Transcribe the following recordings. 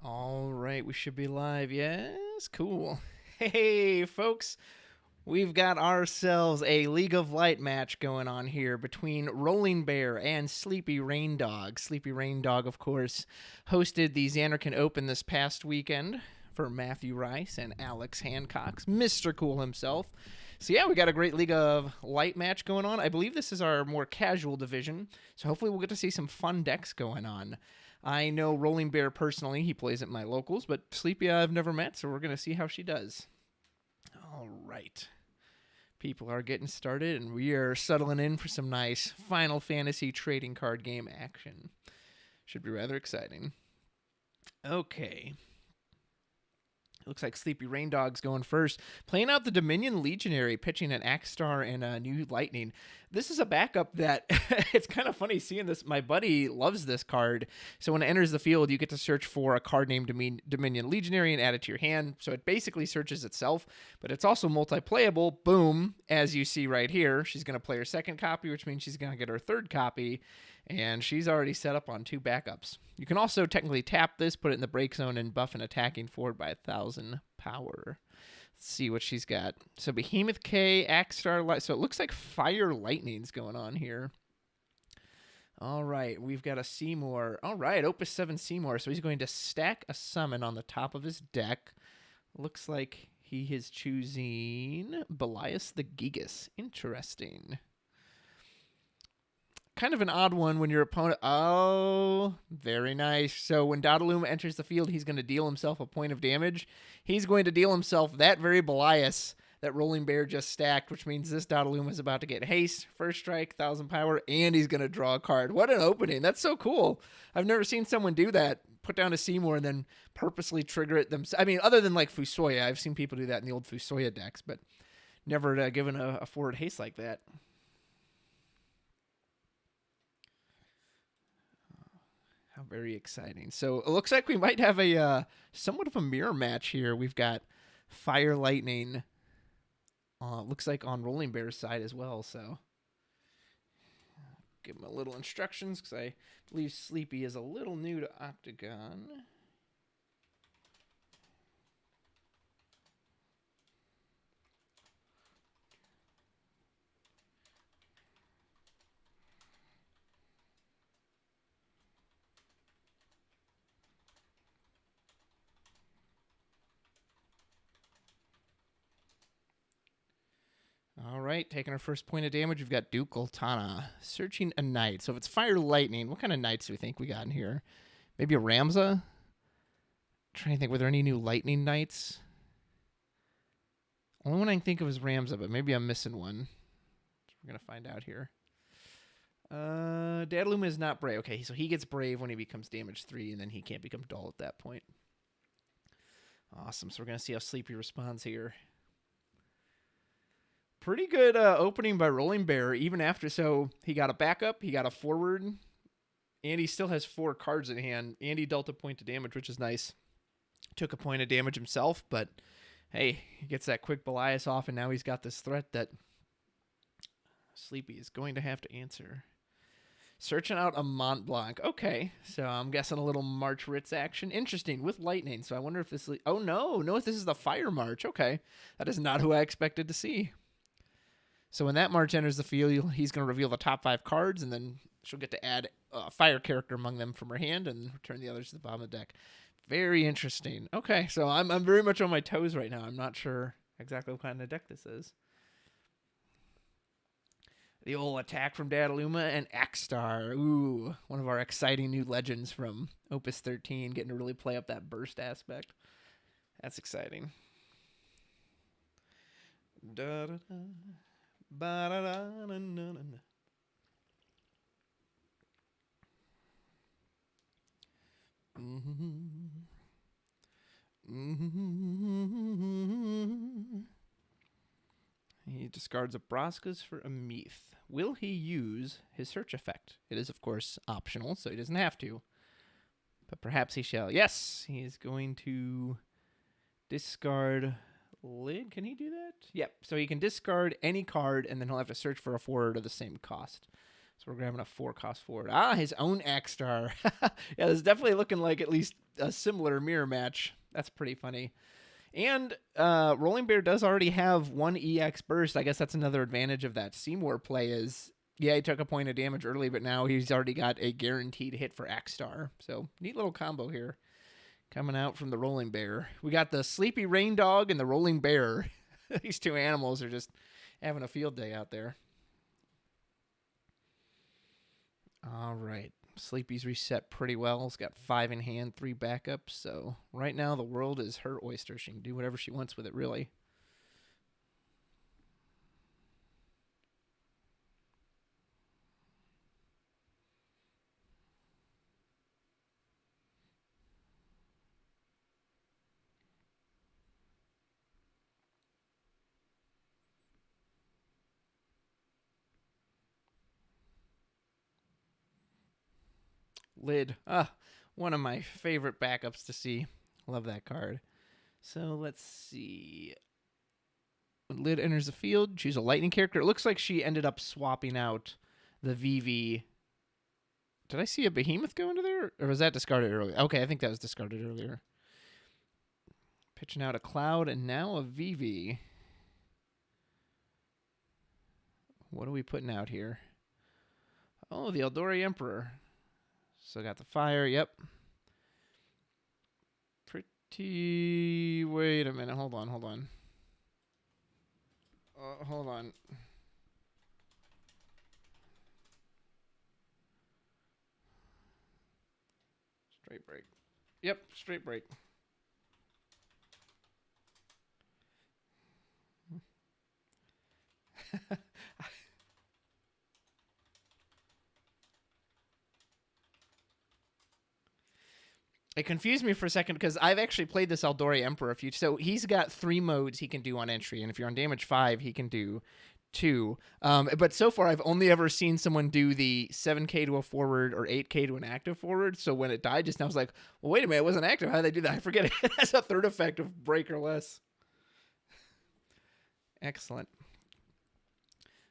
All right, we should be live. Yes, cool. Hey, folks, we've got ourselves a League of Light match going on here between RollingBear and SleepyRainDog. SleepyRainDog, of course, hosted the Zanarkand Open this past weekend for Matthew Rice and Alex Hancock, Mr. Cool himself. So yeah, we got a great League of Light match going on. I believe this is our more casual division, so hopefully we'll get to see some fun decks going on. I know RollingBear personally. He plays at my locals, but Sleepy I've never met, so we're going to see how she does. All right. People are getting started, and we are settling in for some nice Final Fantasy trading card game action. Should be rather exciting. Okay. Looks like SleepyRainDog's going first. Playing out the Dominion Legionary, pitching an Axstar and a New Lightning. This is a backup that it's kind of funny seeing this. My buddy loves this card. So when it enters the field, you get to search for a card named Dominion Legionary and add it to your hand. So it basically searches itself, but it's also multi-playable. Boom, as you see right here. She's going to play her second copy, which means she's going to get her third copy. And she's already set up on 2 backups. You can also technically tap this, put it in the break zone, and buff an attacking forward by 1,000 power. Let's see what she's got. So Behemoth K, Axstar Light. So it looks like Fire Lightning's going on here. All right, we've got a Seymour. All right, Opus 7 Seymour. So he's going to stack a summon on the top of his deck. Looks like he is choosing Belias the Gigas. Interesting. Kind of an odd one when your opponent... Oh, very nice. So when Dodaluma enters the field, he's going to deal himself a point of damage. He's going to deal himself that very Belias that RollingBear just stacked, which means this Dodaluma is about to get haste, first strike, 1,000 power, and he's going to draw a card. What an opening. That's so cool. I've never seen someone do that. Put down a Seymour and then purposely trigger it themselves. I mean, other than like Fusoya. I've seen people do that in the old Fusoya decks, but never given a forward haste like that. Very exciting. So it looks like we might have a somewhat of a mirror match here. We've got Fire Lightning. Looks like on RollingBear's side as well. So give him a little instructions because I believe Sleepy is a little new to Octagon. All right, taking our first point of damage, we've got Duke Ultana. Searching a knight. So if it's Fire Lightning, what kind of knights do we think we got in here? Maybe a Ramza? Trying to think, were there any new Lightning Knights? Only one I can think of is Ramza, but maybe I'm missing one. We're going to find out here. Dadaluma is not Brave. Okay, so he gets Brave when he becomes damage 3, and then he can't become dull at that point. Awesome, so we're going to see how Sleepy responds here. Pretty good opening by RollingBear, even after. So he got a backup, he got a forward, and he still has 4 cards in hand. And he dealt a point of damage, which is nice. Took a point of damage himself, but hey, he gets that quick Belias off, and now he's got this threat that Sleepy is going to have to answer. Searching out a Mont Blanc. Okay, so I'm guessing a little March Ritz action. Interesting, with Lightning. So I wonder if this... Oh, no, this is the Fire March. Okay, that is not who I expected to see. So when that March enters the field, he's going to reveal the top 5 cards, and then she'll get to add a fire character among them from her hand and return the others to the bottom of the deck. Very interesting. Okay, so I'm very much on my toes right now. I'm not sure exactly what kind of deck this is. The old attack from Dadaluma and Axstar. Ooh, one of our exciting new legends from Opus 13, getting to really play up that burst aspect. That's exciting. Da-da-da. Ba-da-da-na-na-na. He discards a Braskas for a Meath. Will he use his search effect? It is, of course, optional, so he doesn't have to. But perhaps he shall. Yes, he is going to discard... Lid, can he do that? Yep. So he can discard any card, and then he'll have to search for a forward of the same cost. So we're grabbing a 4-cost forward. Ah, his own X-Star. Yeah, this is definitely looking like at least a similar mirror match. That's pretty funny. And RollingBear does already have 1 EX burst. I guess that's another advantage of that Seymour play is, yeah, he took a point of damage early, but now he's already got a guaranteed hit for X-Star. So neat little combo here coming out from the RollingBear. We got the SleepyRainDog and the RollingBear. These two animals are just having a field day out there. All right. Sleepy's reset pretty well. He's got 5 in hand, 3 backups. So right now the world is her oyster. She can do whatever she wants with it, really. Lid. Ah, one of my favorite backups to see. Love that card. So let's see. When Lid enters the field, choose a lightning character. It looks like she ended up swapping out the VV. Did I see a behemoth go into there? Or was that discarded earlier? Okay, I think that was discarded earlier. Pitching out a cloud and now a VV. What are we putting out here? Oh, the Eldori Emperor. So got the fire, yep. Pretty... Wait a minute, hold on. Hold on. Straight break. Yep, straight break. It confused me for a second because I've actually played this Eldori Emperor a few. So he's got 3 modes he can do on entry, and if you're on damage 5, he can do 2. But so far, I've only ever seen someone do the 7k to a forward or 8k to an active forward. So when it died just now, I was like, well, wait a minute, it wasn't active. How did they do that? I forget it. It has a 3rd effect of break or less. Excellent.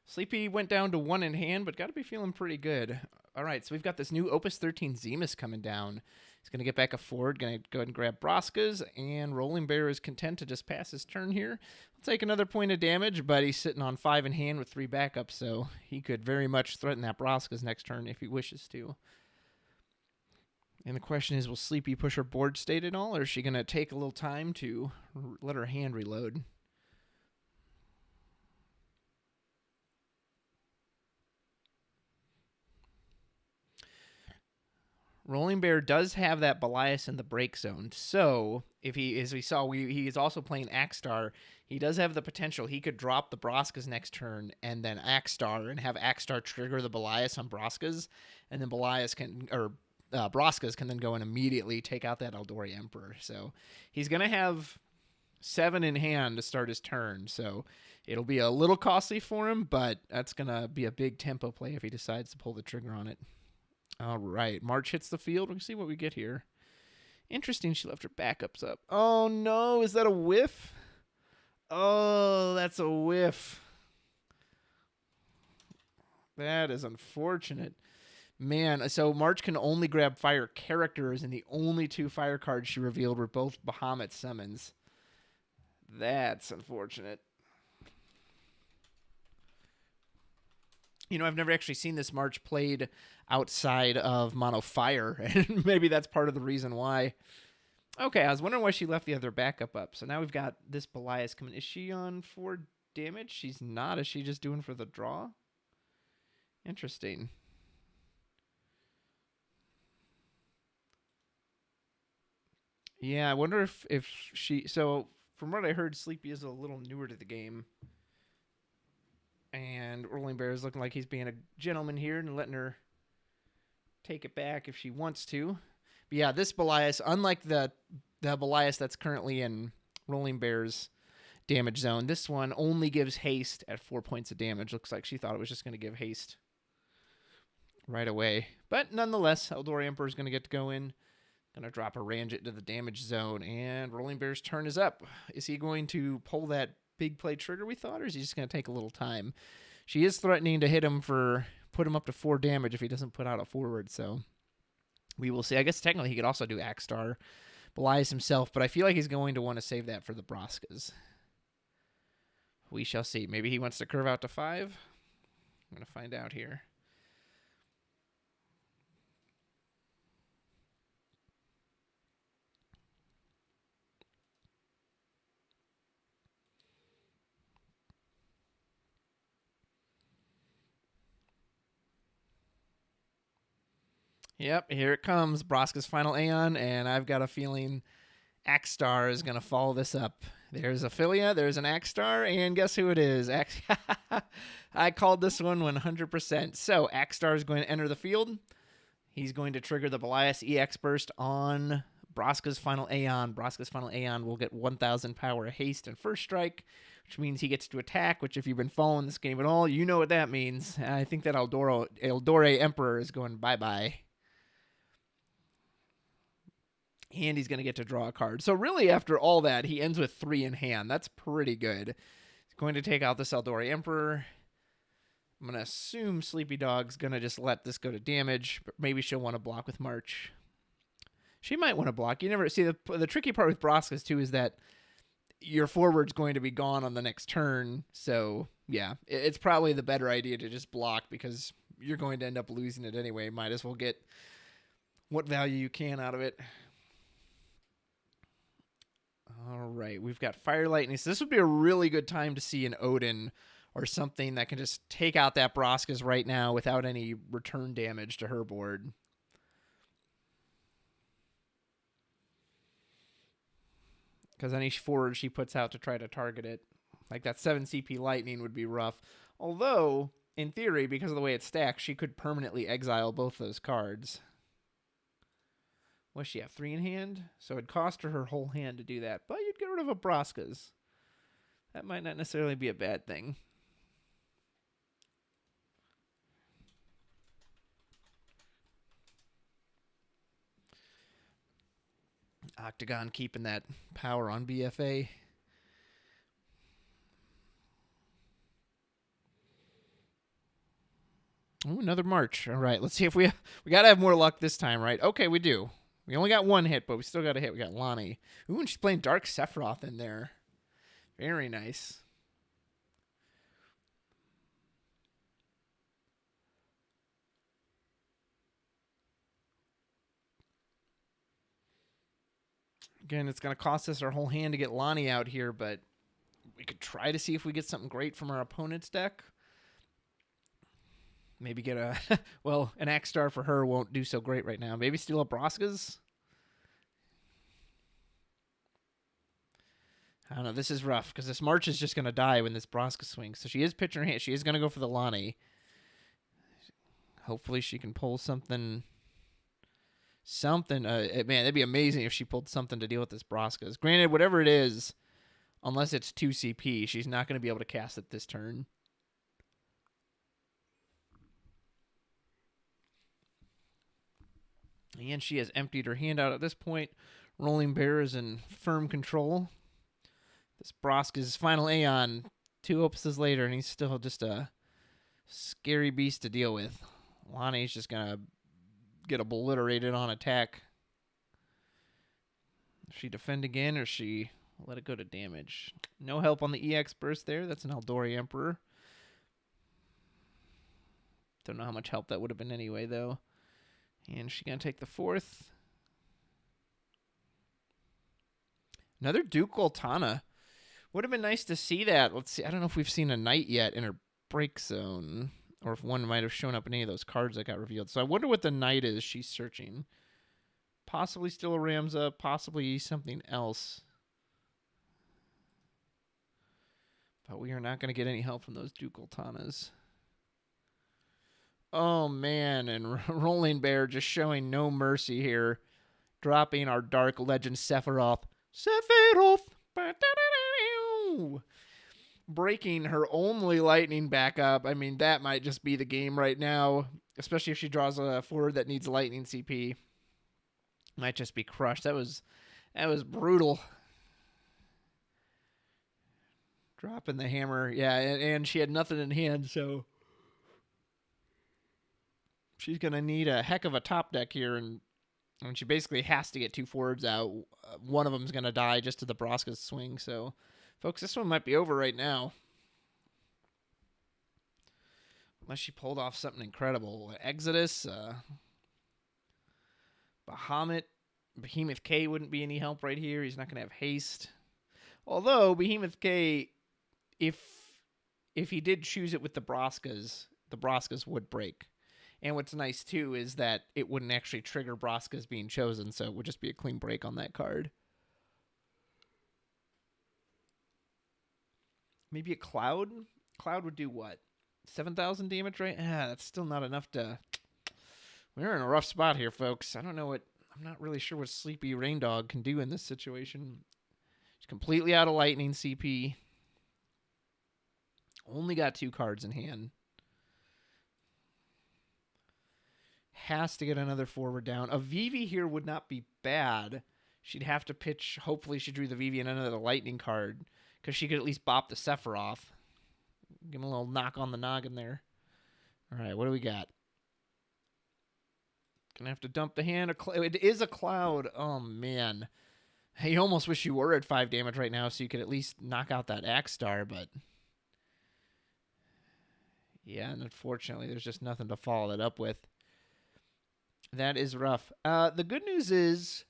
Sleepy went down to 1 in hand, but got to be feeling pretty good. All right, so we've got this new Opus 13 Zemus coming down. He's going to get back a forward, going to go ahead and grab Broskas, and RollingBear is content to just pass his turn here. He'll take another point of damage, but he's sitting on 5 in hand with 3 backups, so he could very much threaten that Broskas next turn if he wishes to. And the question is, will Sleepy push her board state at all, or is she going to take a little time to let her hand reload? RollingBear does have that Belias in the break zone. So, if he, as we saw, he is also playing Axstar. He does have the potential. He could drop the Broskas next turn and then Axstar and have Axstar trigger the Belias on Broskas. And then Belias can, or Broskas can then go and immediately take out that Eldori Emperor. So, he's going to have 7 in hand to start his turn. So, it'll be a little costly for him, but that's going to be a big tempo play if he decides to pull the trigger on it. All right, March hits the field. We can see what we get here. Interesting, she left her backups up. Oh, no, is that a whiff? Oh, that's a whiff. That is unfortunate. Man, so March can only grab fire characters, and the only 2 fire cards she revealed were both Bahamut summons. That's unfortunate. You know, I've never actually seen this March played outside of Mono Fire, and maybe that's part of the reason why. Okay, I was wondering why she left the other backup up. So now we've got this Belias coming. Is she on 4 damage? She's not. Is she just doing for the draw? Interesting. Yeah, I wonder if she... So, from what I heard, Sleepy is a little newer to the game. And RollingBear is looking like he's being a gentleman here and letting her take it back if she wants to. But yeah, this Belias, unlike the Belias that's currently in RollingBear's damage zone, this one only gives haste at 4 points of damage. Looks like she thought it was just going to give haste right away. But nonetheless, Eldori Emperor is going to get to go in. Going to drop a range into the damage zone. And RollingBear's turn is up. Is he going to pull that big play trigger we thought, or is he just going to take a little time? She is threatening to hit him for put him up to 4 damage if he doesn't put out a forward. So we will see. I guess technically he could also do Axstar, belies himself, but I feel like he's going to want to save that for the Broskas. We shall see. Maybe he wants to curve out to 5. I'm going to find out here. Yep, here it comes. Broska's final Aeon, and I've got a feeling Axstar is going to follow this up. There's Ophelia, there's an Axstar, and guess who it is? I called this one 100%. So Axstar is going to enter the field. He's going to trigger the Belias EX Burst on Broska's final Aeon. Broska's final Aeon will get 1,000 power, haste, and first strike, which means he gets to attack, which if you've been following this game at all, you know what that means. I think that Eldore Emperor is going bye-bye. And he's going to get to draw a card. So really, after all that, he ends with 3 in hand. That's pretty good. He's going to take out this Eldore Emperor. I'm going to assume Sleepy Dog's going to just let this go to damage, but maybe she'll want to block with March. She might want to block. You never see the tricky part with Broskas too is that your forward's going to be gone on the next turn. So yeah, it's probably the better idea to just block because you're going to end up losing it anyway. Might as well get what value you can out of it. All right, we've got Fire Lightning. So this would be a really good time to see an Odin or something that can just take out that Broskas right now without any return damage to her board. Because any forward she puts out to try to target it, like that 7 CP Lightning would be rough. Although, in theory, because of the way it's stacked, she could permanently exile both those cards. What does she have, 3 in hand? So it'd cost her whole hand to do that. But you'd get rid of a Broskas. That might not necessarily be a bad thing. Octagon keeping that power on BFA. Oh, another March. All right, let's see if we got to have more luck this time, right? Okay, we do. We only got 1 hit, but we still got a hit. We got Lonnie. Ooh, and she's playing Dark Sephiroth in there. Very nice. Again, it's going to cost us our whole hand to get Lonnie out here, but we could try to see if we get something great from our opponent's deck. Maybe get a... well, an Axstar for her won't do so great right now. Maybe steal a Broskas? I don't know. This is rough because this March is just going to die when this Broska swings. So she is pitching her hand. She is going to go for the Lonnie. Hopefully she can pull something... man, that'd be amazing if she pulled something to deal with this Broskas. Granted, whatever it is, unless it's 2 CP, she's not going to be able to cast it this turn. And she has emptied her hand out at this point. RollingBear is in firm control. This Broska's final Aeon, 2 opuses later, and he's still just a scary beast to deal with. Lonnie's just going to get obliterated on attack. Does she defend again, or she let it go to damage? No help on the EX burst there. That's an Eldore Emperor. Don't know how much help that would have been anyway, though. And she's going to take the 4th. Another Duke Goltana. Would have been nice to see that. Let's see. I don't know if we've seen a Knight yet in her break zone, or if one might have shown up in any of those cards that got revealed. So I wonder what the Knight is she's searching. Possibly still a Ramza, possibly something else. But we are not going to get any help from those Duke Goltanas. Oh, man, and RollingBear just showing no mercy here. Dropping our Dark Legend Sephiroth. Breaking her only Lightning back up. I mean, that might just be the game right now, especially if she draws a forward that needs Lightning CP. Might just be crushed. That was brutal. Dropping the hammer. Yeah, and she had nothing in hand, so... she's going to need a heck of a top deck here, and she basically has to get 2 forwards out. One of them's going to die just to the Broska's swing. So, folks, this one might be over right now. Unless she pulled off something incredible. Exodus, Behemoth K wouldn't be any help right here. He's not going to have haste. Although, Behemoth K, if he did choose it with the Broska's would break. And what's nice, too, is that it wouldn't actually trigger Broska's being chosen, so it would just be a clean break on that card. Maybe a Cloud? Cloud would do what? 7,000 damage, right? That's still not enough to... We're in a rough spot here, folks. I don't know what... I'm not really sure what SleepyRainDog can do in this situation. She's completely out of Lightning CP. Only got 2 cards in hand. Has to get another forward down. A Vivi here would not be bad. She'd have to pitch. Hopefully she drew the Vivi and another Lightning card, because she could at least bop the Sephiroth. Give him a little knock on the noggin there. All right, what do we got? Gonna have to dump the hand. It is a Cloud. Oh, man. You almost wish you were at 5 damage right now so you could at least knock out that Axe Star, but... Yeah, and unfortunately, there's just nothing to follow that up with. That is rough. The good news is...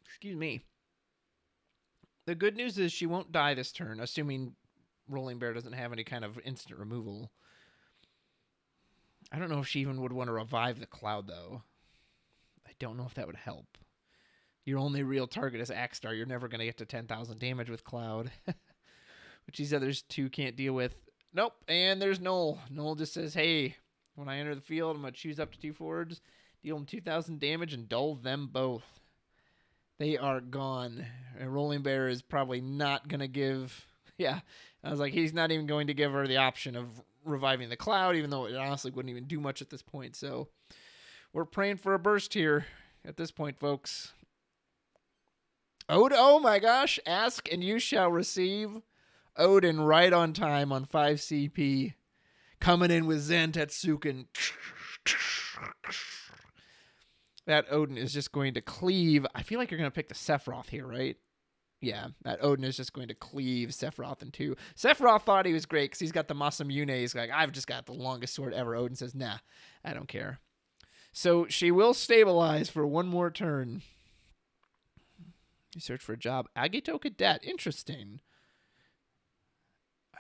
Excuse me. The good news is she won't die this turn, assuming RollingBear doesn't have any kind of instant removal. I don't know if she even would want to revive the Cloud, though. I don't know if that would help. Your only real target is Axe Star. You're never going to get to 10,000 damage with Cloud. Which these others 2 can't deal with. Nope, and there's Noel. Noel just says, hey, when I enter the field, I'm going to choose up to 2 forwards, deal them 2,000 damage, and dull them both. They are gone. And RollingBear is probably not going to give... Yeah, I was like, he's not even going to give her the option of reviving the Cloud, even though it honestly wouldn't even do much at this point. So we're praying for a burst here at this point, folks. Oh my gosh, ask and you shall receive. Odin right on time on 5 CP. Coming in with Zantetsuken. That Odin is just going to cleave. I feel like you're going to pick the Sephiroth here, right? Yeah, that Odin is just going to cleave Sephiroth in 2. Sephiroth thought he was great because he's got the Masamune. He's like, I've just got the longest sword ever. Odin says, nah, I don't care. So she will stabilize for 1 more turn. You search for a job. Agito Cadet. Interesting.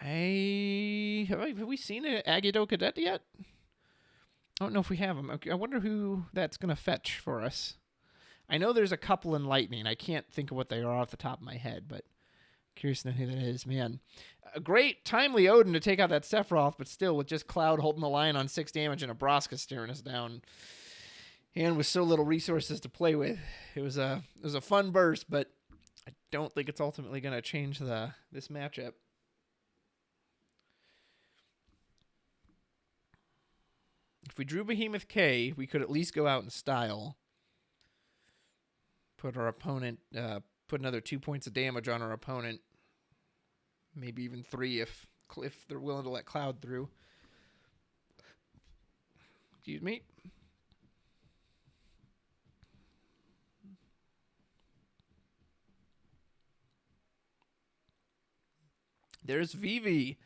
Have we seen an Agito Cadet yet? I don't know if we have them. Okay, I wonder who that's going to fetch for us. I know there's a couple in Lightning. I can't think of what they are off the top of my head, but curious to know who that is. Man, a great timely Odin to take out that Sephiroth, but still with just Cloud holding the line on 6 damage and a Broska staring us down. And with so little resources to play with, it was a fun burst, but I don't think it's ultimately going to change this matchup. If we drew Behemoth K, we could at least go out in style. Put our opponent, put another 2 points of damage on our opponent. Maybe even 3 if they're willing to let Cloud through. Excuse me. There's Vivi.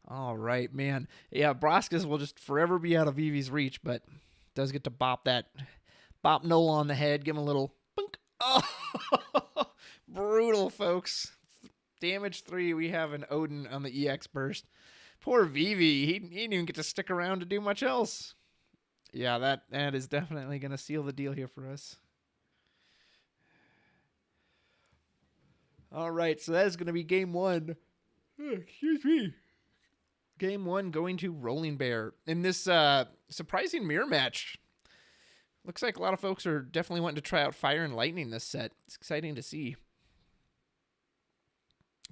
All right, man. Yeah, Broska's will just forever be out of Vivi's reach, but does get to bop Nola on the head, give him a little bunk. Oh, brutal, folks. Damage 3, we have an Odin on the EX burst. Poor Vivi, he didn't even get to stick around to do much else. Yeah, that is definitely going to seal the deal here for us. All right, so that is going to be game 1. Excuse me. Game 1 going to RollingBear. In this surprising mirror match, looks like a lot of folks are definitely wanting to try out Fire and Lightning this set. It's exciting to see.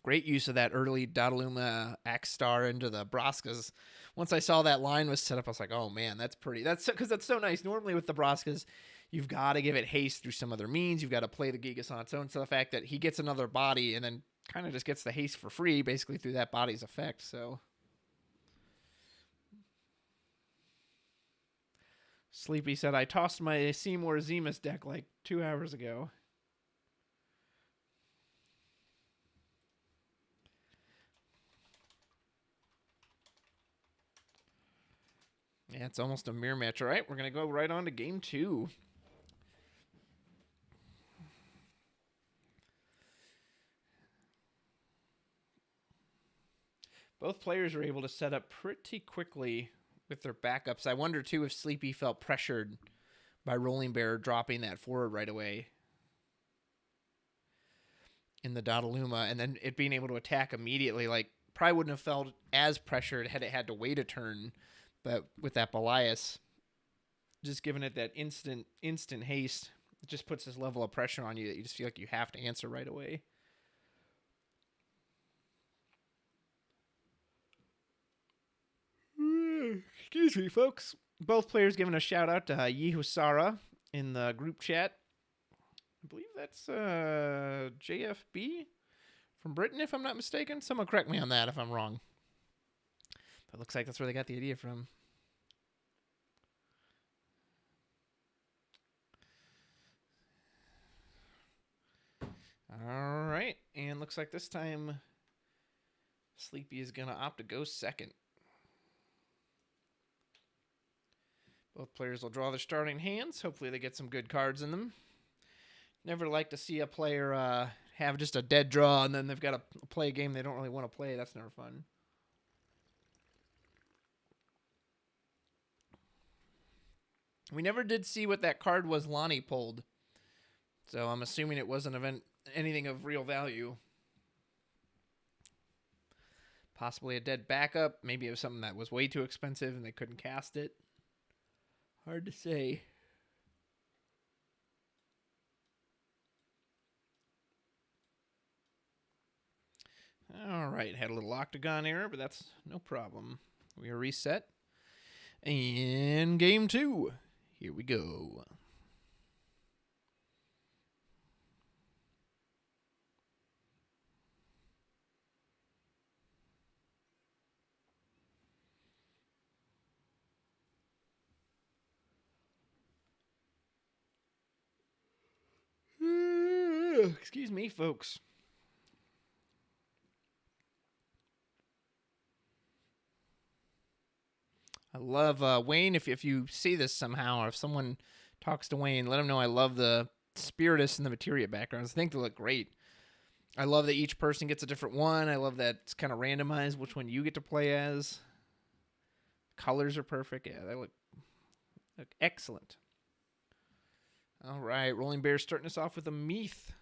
Great use of that early Dodaluma Axe Star into the Broskas. Once I saw that line was set up, I was like, oh man, that's pretty. Because that's so nice. Normally with the Broskas, you've got to give it haste through some other means. You've got to play the Gigas on its own. So the fact that he gets another body and then kind of just gets the haste for free, basically through that body's effect. So Sleepy said, I tossed my Seymour Zemus deck like 2 hours ago. Yeah, it's almost a mirror match. All right, we're going to go right on to game 2. Both players were able to set up pretty quickly with their backups. I wonder, too, if Sleepy felt pressured by RollingBear dropping that forward right away in the Dodaluma, and then it being able to attack immediately. Like, probably wouldn't have felt as pressured had it had to wait a turn. But with that Belias, just giving it that instant haste, it just puts this level of pressure on you that you just feel like you have to answer right away. Excuse me, folks. Both players giving a shout out to Yihusara in the group chat. I believe that's JFB from Britain, if I'm not mistaken. Someone correct me on that if I'm wrong. But it looks like that's where they got the idea from. All right. And looks like this time Sleepy is going to opt to go second. Both players will draw their starting hands. Hopefully they get some good cards in them. Never like to see a player have just a dead draw and then they've got to play a game they don't really want to play. That's never fun. We never did see what that card was Lonnie pulled. So I'm assuming it wasn't anything of real value. Possibly a dead backup. Maybe it was something that was way too expensive and they couldn't cast it. Hard to say. All right, had a little octagon error, but that's no problem. We are reset. And game 2. Here we go. Excuse me, folks. I love Wayne. If you see this somehow, or if someone talks to Wayne, let him know I love the Spiritus and the Materia backgrounds. I think they look great. I love that each person gets a different one. I love that it's kind of randomized which one you get to play as. Colors are perfect. Yeah, they look excellent. All right, RollingBear starting us off with a Meath.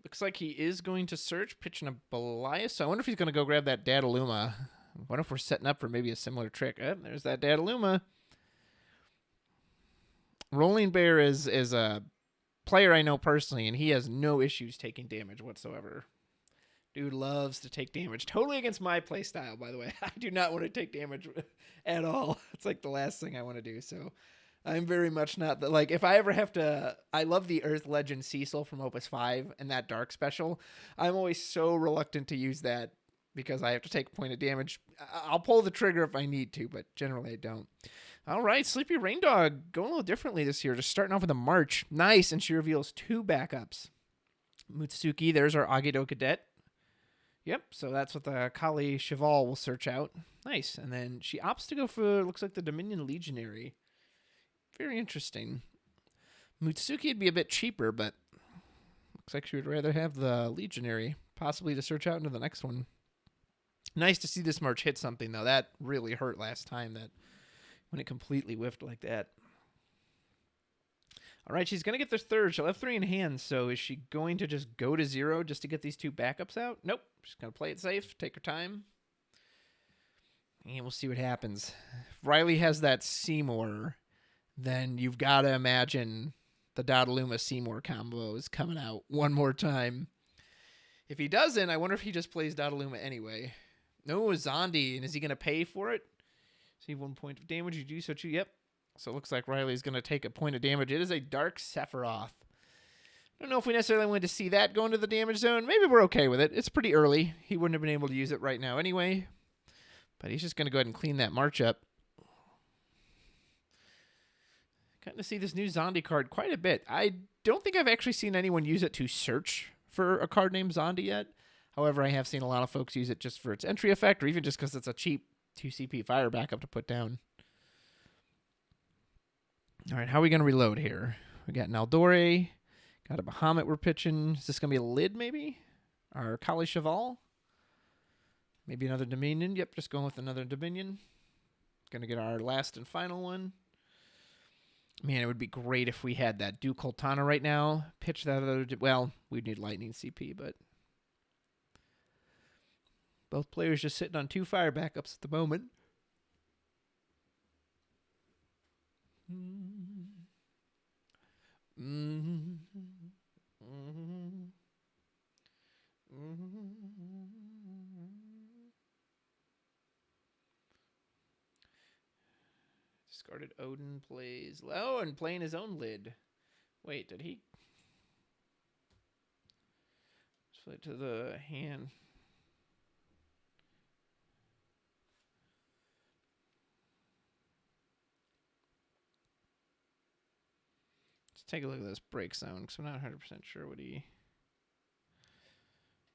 Looks like he is going to search, pitching a Belias. So I wonder if he's going to go grab that Dadaluma. I wonder if we're setting up for maybe a similar trick. Oh, there's that Dadaluma. RollingBear is a player I know personally, and he has no issues taking damage whatsoever. Dude loves to take damage. Totally against my play style, by the way. I do not want to take damage at all. It's like the last thing I want to do. So I'm very much not the, like, if I ever have to, I love the Earth Legend Cecil from Opus 5 and that Dark Special. I'm always so reluctant to use that because I have to take a point of damage. I'll pull the trigger if I need to, but generally I don't. All right, SleepyRainDog going a little differently this year. Just starting off with a March. Nice, and she reveals 2 backups. Mutsuki, there's our Agido Cadet. Yep, so that's what the Kali Cheval will search out. Nice, and then she opts to go for, looks like the Dominion Legionary. Very interesting. Mutsuki would be a bit cheaper, but looks like she would rather have the Legionary, possibly to search out into the next one. Nice to see this March hit something, though. That really hurt last time, that when it completely whiffed like that. All right, she's going to get this third. She'll have 3 in hand, so is she going to just go to 0 just to get these 2 backups out? Nope. She's going to play it safe, take her time. And we'll see what happens. If Riley has that Seymour, then you've got to imagine the Dodaluma Seymour combo is coming out one more time. If he doesn't, I wonder if he just plays Dodaluma anyway. No, Zondi, and is he going to pay for it? See 1 point of damage. You do so too. Yep. So it looks like Riley's going to take a point of damage. It is a Dark Sephiroth. I don't know if we necessarily wanted to see that go into the damage zone. Maybe we're okay with it. It's pretty early. He wouldn't have been able to use it right now anyway. But he's just going to go ahead and clean that March up. Gotten to see this new Zondi card quite a bit. I don't think I've actually seen anyone use it to search for a card named Zondi yet. However, I have seen a lot of folks use it just for its entry effect, or even just because it's a cheap 2CP fire backup to put down. All right, how are we going to reload here? We got an Eldore, got a Bahamut we're pitching. Is this going to be a lid, maybe? Our Kali Cheval? Maybe another Dominion. Yep, just going with another Dominion. Going to get our last and final one. Man, it would be great if we had that Duke Coltana right now. Pitch that other... Well, we'd need Lightning CP, but... Both players just sitting on 2 fire backups at the moment. Discarded Odin plays... Oh, and playing his own lid. Wait, did he... Let's flip to the hand. Let's take a look at this break zone, because I'm not 100% sure what he...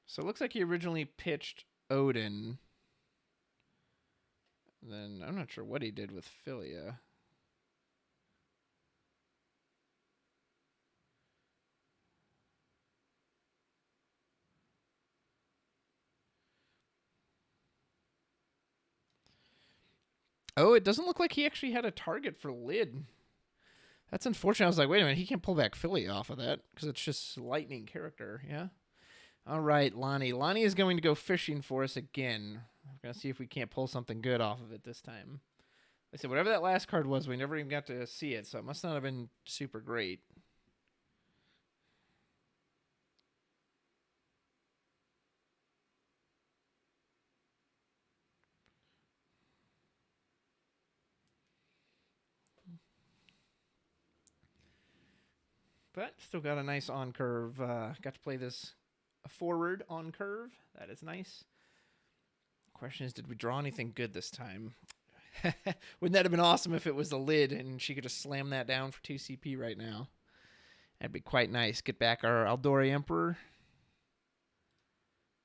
So it looks like he originally pitched Odin. Then I'm not sure what he did with Philia. Oh, it doesn't look like he actually had a target for lid. That's unfortunate. I was like, wait a minute, he can't pull back Philia off of that because it's just lightning character, yeah? All right, Lonnie. Lonnie is going to go fishing for us again. We're going to see if we can't pull something good off of it this time. I said, whatever that last card was, we never even got to see it, so it must not have been super great. But still got a nice on-curve. Got to play this forward on-curve. That is nice. Question is, did we draw anything good this time? Wouldn't that have been awesome if it was the lid and she could just slam that down for 2 CP right now? That'd be quite nice. Get back our Eldore Emperor.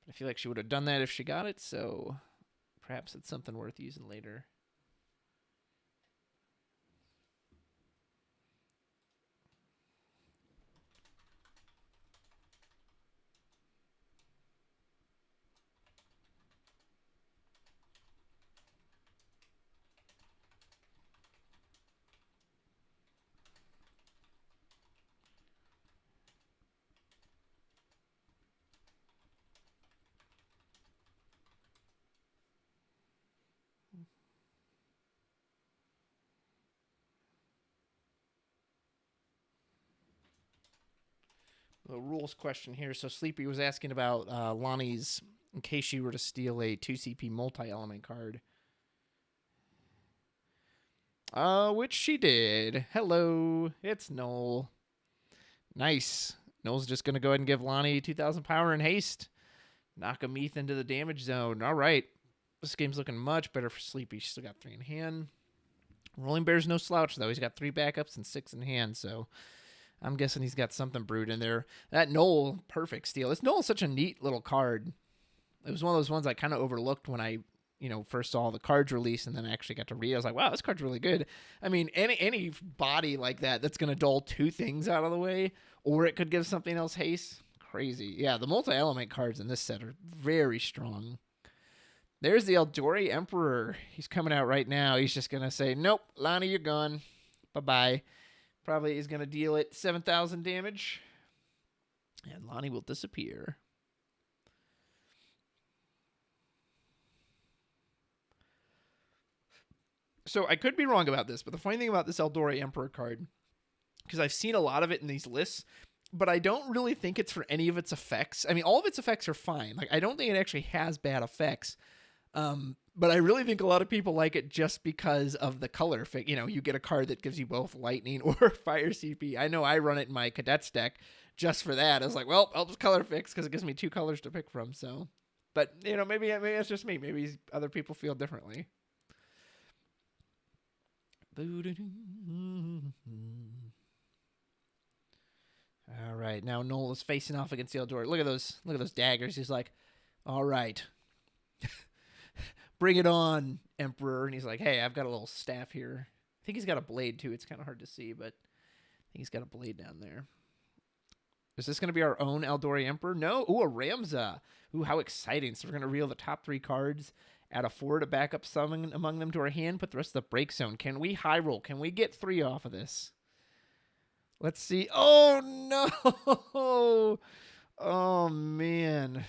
But I feel like she would have done that if she got it, so perhaps it's something worth using later. A rules question here. So Sleepy was asking about Lonnie's, in case she were to steal a 2CP multi-element card. Which she did. Hello, it's Noel. Nice. Noel's just going to go ahead and give Lonnie 2,000 power and haste. Knock a Meath into the damage zone. All right. This game's looking much better for Sleepy. She's still got 3 in hand. RollingBear's no slouch, though. He's got 3 backups and 6 in hand, so... I'm guessing he's got something brewed in there. That Noel, perfect steal. This Noel's such a neat little card. It was one of those ones I kind of overlooked when I, first saw the cards release and then I actually got to read it. I was like, wow, this card's really good. I mean, any body like that's going to dole 2 things out of the way, or it could give something else haste. Crazy. Yeah, the multi-element cards in this set are very strong. There's the Eldore Emperor. He's coming out right now. He's just going to say, nope, Lonnie, you're gone. Bye-bye. Probably is going to deal it 7,000 damage. And Lonnie will disappear. So I could be wrong about this, but the funny thing about this Eldore Emperor card, because I've seen a lot of it in these lists, but I don't really think it's for any of its effects. I mean, all of its effects are fine. Like, I don't think it actually has bad effects. But I really think a lot of people like it just because of the color. You get a card that gives you both lightning or fire CP. I know I run it in my cadets deck just for that. I was like, well, I'll just color fix because it gives me 2 colors to pick from. So, but maybe it's just me. Maybe other people feel differently. All right, now Noel is facing off against the Eldor. Look at those daggers. He's like, all right, bring it on, Emperor. And he's like, hey, I've got a little staff here. I think he's got a blade too. It's kind of hard to see, but I think he's got a blade down there. Is this going to be our own Eldori Emperor? No. Ooh, a Ramza. Ooh, how exciting. So we're going to reel the top 3 cards, add a 4 to back up some among them to our hand, put the rest of the break zone. Can we high roll? Can we get 3 off of this? Let's see. Oh, no. Oh, man.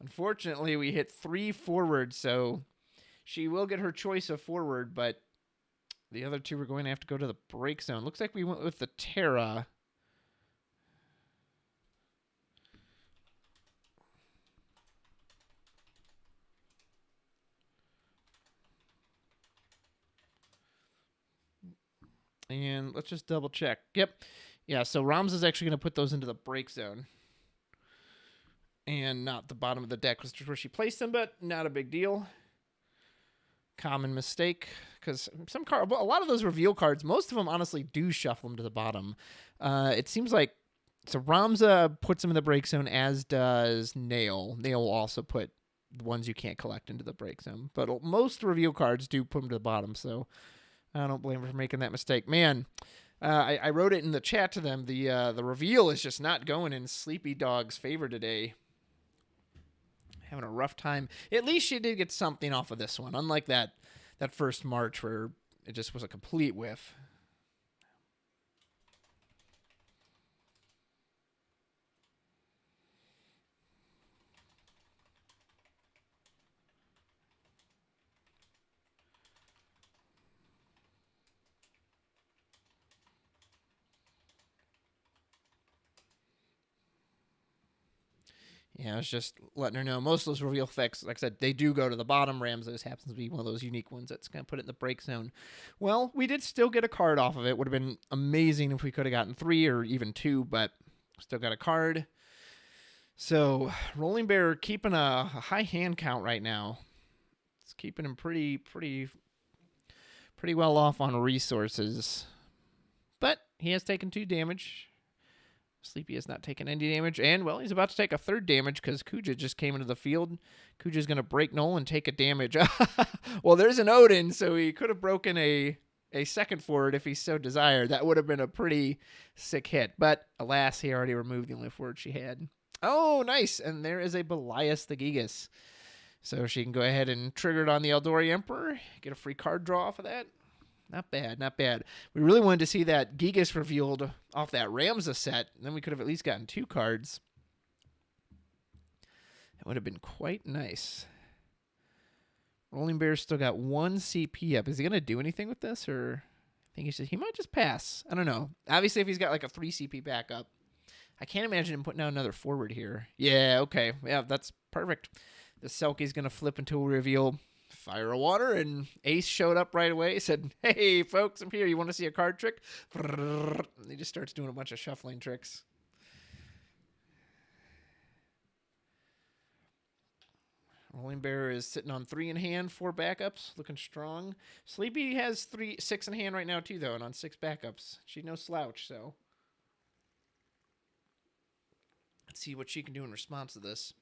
Unfortunately, we hit 3 forward, so she will get her choice of forward, but the other 2 are going to have to go to the break zone. Looks like we went with the Terra. And let's just double check. Yep. Yeah, so Rams is actually going to put those into the break zone. And not the bottom of the deck, which is where she placed them, but not a big deal. Common mistake, because a lot of those reveal cards, most of them honestly do shuffle them to the bottom. It seems like, so Ramza puts them in the break zone, as does Nail. Nail will also put the ones you can't collect into the break zone. But most reveal cards do put them to the bottom, so I don't blame her for making that mistake. Man, I wrote it in the chat to them. The reveal is just not going in Sleepy Dog's favor today. Having a rough time. At least she did get something off of this one, unlike that first March where it just was a complete whiff. Yeah, I was just letting her know. Most of those reveal effects, like I said, they do go to the bottom. Ramses happens to be one of those unique ones that's going to put it in the break zone. Well, we did still get a card off of it. Would have been amazing if we could have gotten 3 or even 2, but still got a card. So, RollingBear keeping a high hand count right now. It's keeping him pretty well off on resources. But he has taken 2 damage. Sleepy has not taken any damage, and, well, he's about to take a 3rd damage because Kuja just came into the field. Kuja's going to break Noel and take a damage. Well, there's an Odin, so he could have broken a second forward if he so desired. That would have been a pretty sick hit, but alas, he already removed the only forward she had. Oh, nice, and there is a Belias the Gigas. So she can go ahead and trigger it on the Eldori Emperor, get a free card draw off of that. Not bad, not bad. We really wanted to see that Gigas revealed off that Ramza set. And then we could have at least gotten 2 cards. That would have been quite nice. RollingBear's still got 1 CP up. Is he going to do anything with this? Or I think he might just pass. I don't know. Obviously, if he's got like a 3 CP backup, I can't imagine him putting down another forward here. Yeah, okay. Yeah, that's perfect. The Selkie's going to flip into a reveal. Fire of water, and Ace showed up right away. Said, hey, folks, I'm here. You want to see a card trick? And he just starts doing a bunch of shuffling tricks. RollingBear is sitting on 3 in hand, 4 backups, looking strong. Sleepy has 6 in hand right now, too, though, and on 6 backups. She's no slouch, so let's see what she can do in response to this.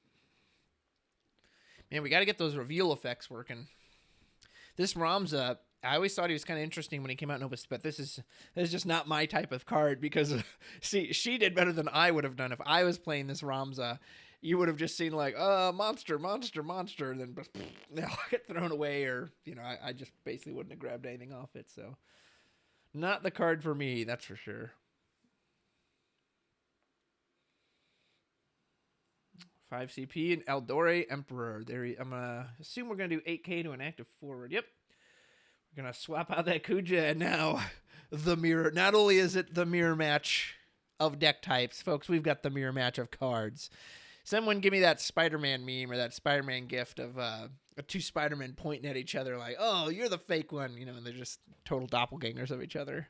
Man, we got to get those reveal effects working. This Ramza, I always thought he was kind of interesting when he came out in Opus, but this is just not my type of card because, see, she did better than I would have done. If I was playing this Ramza, you would have just seen like, monster, and then they'll get thrown away, or, I just basically wouldn't have grabbed anything off it. So, not the card for me, that's for sure. 5 CP and Eldori Emperor. I'm going to assume we're going to do 8k to an active forward. Yep. We're going to swap out that Kuja, and now the mirror. Not only is it the mirror match of deck types, folks, we've got the mirror match of cards. Someone give me that Spider-Man meme or that Spider-Man gift of 2 Spider-Men pointing at each other like, oh, you're the fake one, and they're just total doppelgangers of each other.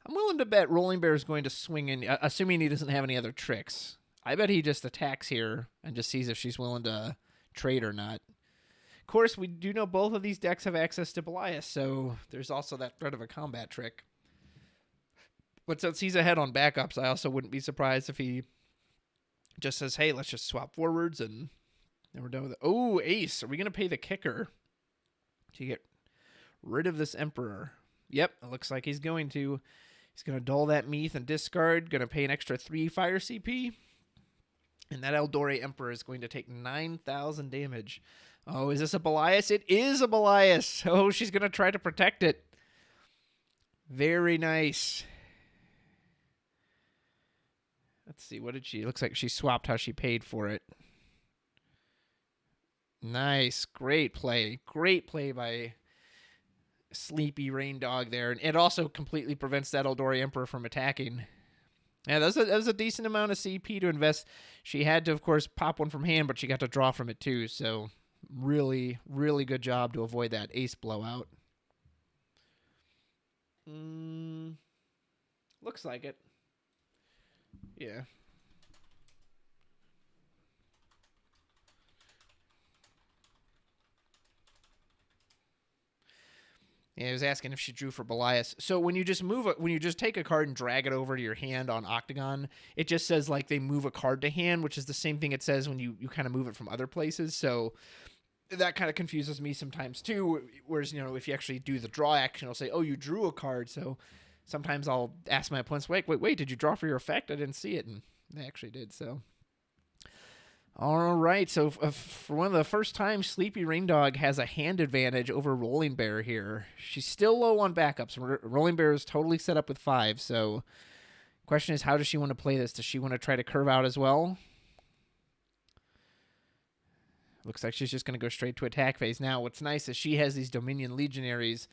I'm willing to bet RollingBear is going to swing in, assuming he doesn't have any other tricks. I bet he just attacks here and just sees if she's willing to trade or not. Of course, we do know both of these decks have access to Belias, so there's also that threat of a combat trick. But since he's ahead on backups, I also wouldn't be surprised if he just says, hey, let's just swap forwards and then we're done with it. Oh, ace. Are we going to pay the kicker to get rid of this Emperor? Yep, it looks like he's going to. He's going to dull that Meath and discard. Going to pay an extra 3 fire CP. And that Eldori Emperor is going to take 9,000 damage. Oh, is this a Belias? It is a Belias. Oh, she's going to try to protect it. Very nice. Let's see. What did she... It looks like she swapped how she paid for it. Nice. Great play. Great play by SleepyRainDog there. And it also completely prevents that Eldori Emperor from attacking. Yeah, that was a decent amount of CP to invest. She had to, of course, pop one from hand, but she got to draw from it too. So really, really good job to avoid that ace blowout. Looks like it. Yeah. Yeah, I was asking if she drew for Belias. So when you just when you just take a card and drag it over to your hand on Octagon, it just says like they move a card to hand, which is the same thing it says when you kind of move it from other places. So that kind of confuses me sometimes too. Whereas, if you actually do the draw action, it'll say, oh, you drew a card. So sometimes I'll ask my opponents, wait, did you draw for your effect? I didn't see it. And they actually did. So. All right, so for one of the first times, SleepyRainDog has a hand advantage over RollingBear here. She's still low on backups. RollingBear is totally set up with 5, so question is, how does she want to play this? Does she want to try to curve out as well? Looks like she's just going to go straight to attack phase. Now, what's nice is she has these Dominion Legionaries,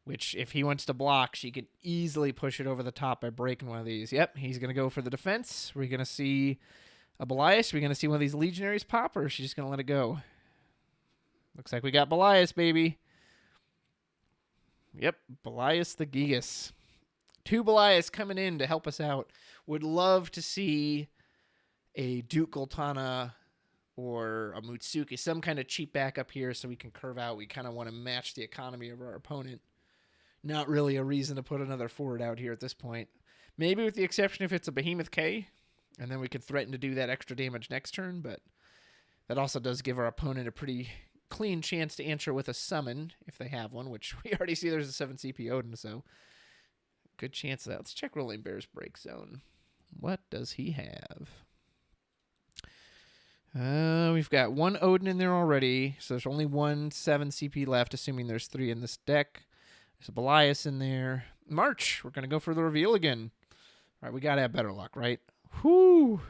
which if he wants to block, she could easily push it over the top by breaking one of these. Yep, he's going to go for the defense. We're going to see a Belias. Are we going to see one of these Legionaries pop, or is she just going to let it go? Looks like we got Belias, baby. Yep, Belias the Gigas. 2 Belias coming in to help us out. Would love to see a Duke Goltana or a Mutsuki, some kind of cheap backup here so we can curve out. We kind of want to match the economy of our opponent. Not really a reason to put another forward out here at this point. Maybe with the exception if it's a Behemoth K, and then we could threaten to do that extra damage next turn, but that also does give our opponent a pretty clean chance to answer with a summon, if they have one, which we already see there's a 7 CP Odin, so good chance of that. Let's check RollingBear's break zone. What does he have? We've got 1 Odin in there already, so there's only 1 7 CP left, assuming there's 3 in this deck. There's a Belias in there. March, we're going to go for the reveal again. All right, we got to have better luck, right? Whew.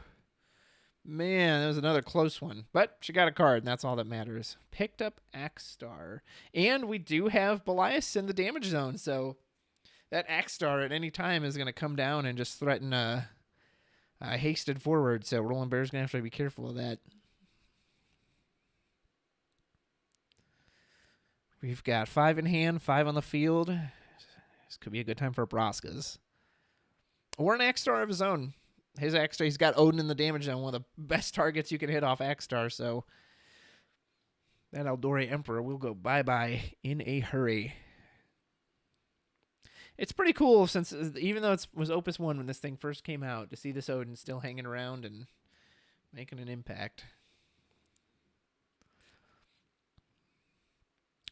Man, that was another close one. But she got a card, and that's all that matters. Picked up Axstar. And we do have Belias in the damage zone, so that Axstar at any time is going to come down and just threaten a hasted forward, so RollingBear's going to have to be careful of that. We've got 5 in hand, 5 on the field. This could be a good time for Braskas. Or an Axstar of his own. His Axstar, he's got Odin in the damage zone, one of the best targets you can hit off Axstar, so that Eldori Emperor will go bye-bye in a hurry. It's pretty cool, since even though it was Opus 1 when this thing first came out, to see this Odin still hanging around and making an impact.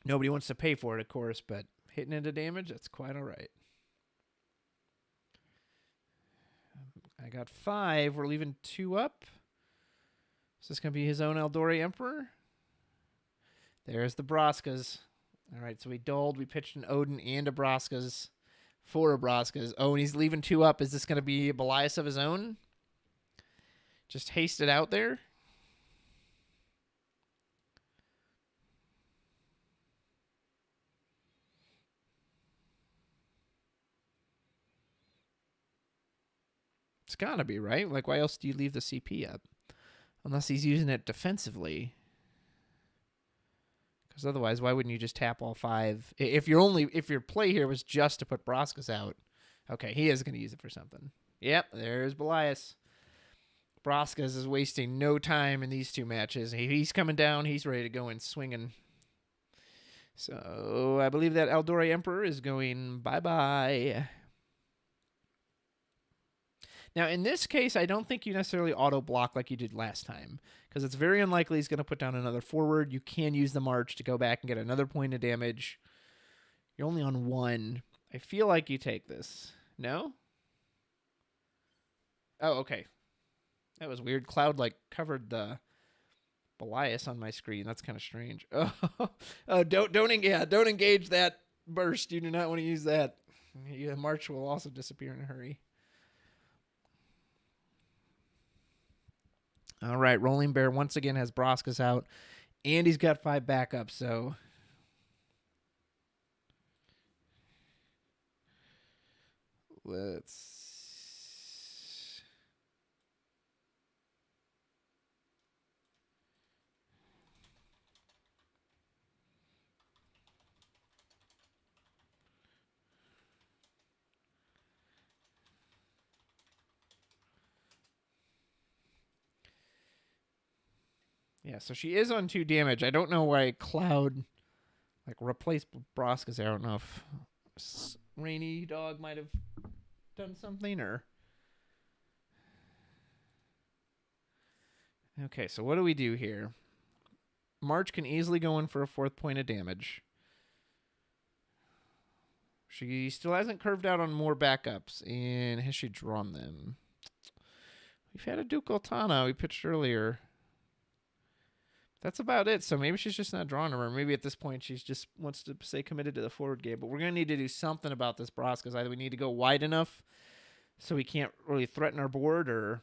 Nobody wants to pay for it, of course, but hitting into damage, that's quite all right. I got 5. We're leaving 2 up. Is this going to be his own Eldori Emperor? There's the Braskas. All right, so we dulled. We pitched an Odin and a Braskas. 4 Braskas. Oh, and he's leaving 2 up. Is this going to be a Belias of his own? Just hasted out there. It's got to be, right? Like, why else do you leave the CP up? Unless he's using it defensively. Because otherwise, why wouldn't you just tap all 5? If your play here was just to put Braskas out, Okay, he is going to use it for something. Yep, there's Belias. Braskas is wasting no time in these two matches. He's coming down. He's ready to go in swinging. So I believe that Eldora Emperor is going bye-bye. Now, in this case, I don't think you necessarily auto-block like you did last time, because it's very unlikely he's going to put down another forward. You can use the March to go back and get another point of damage. You're only on one. I feel like you take this. No? Oh, okay. That was weird. Cloud, covered the Belias on my screen. That's kind of strange. Oh, don't engage that burst. You do not want to use that. Yeah, March will also disappear in a hurry. All right, RollingBear once again has Braskas out, and he's got 5 backups, so... Let's... Yeah, so she is on 2 damage. I don't know why Cloud replaced Braskas. I don't know if RainDog might have done something or... Okay, so what do we do here? March can easily go in for a 4th point of damage. She still hasn't curved out on more backups, and has she drawn them? We've had a Duke Altana we pitched earlier. That's about it. So maybe she's just not drawing them, or maybe at this point she just wants to stay committed to the forward game. But we're going to need to do something about this Braskas. Either we need to go wide enough so we can't really threaten our board, or...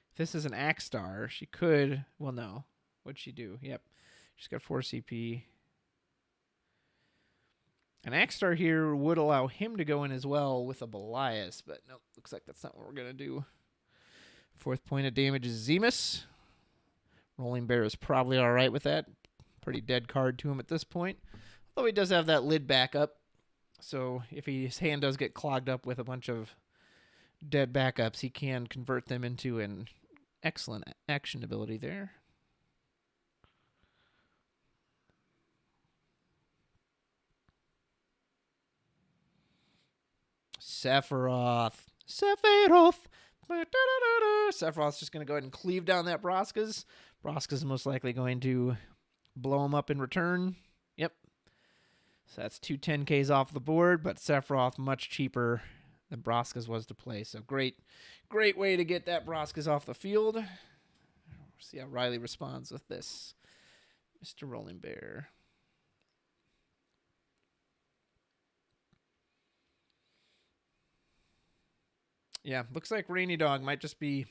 If this is an Axstar, she could... Well, no. What'd she do? Yep. She's got 4 CP. An Axstar here would allow him to go in as well with a Belias, but nope, looks like that's not what we're going to do. 4th point of damage is Zemus. RollingBear is probably all right with that. Pretty dead card to him at this point. Although he does have that lid backup. So if his hand does get clogged up with a bunch of dead backups, he can convert them into an excellent action ability there. Sephiroth. Sephiroth's just going to go ahead and cleave down that Braskas. Braskas is most likely going to blow him up in return. Yep. So that's 2 10Ks off the board, but Sephiroth much cheaper than Braskas was to play. So great way to get that Braskas off the field. We'll see how Riley responds with this. Mr. RollingBear. Yeah, looks like RainDog might just be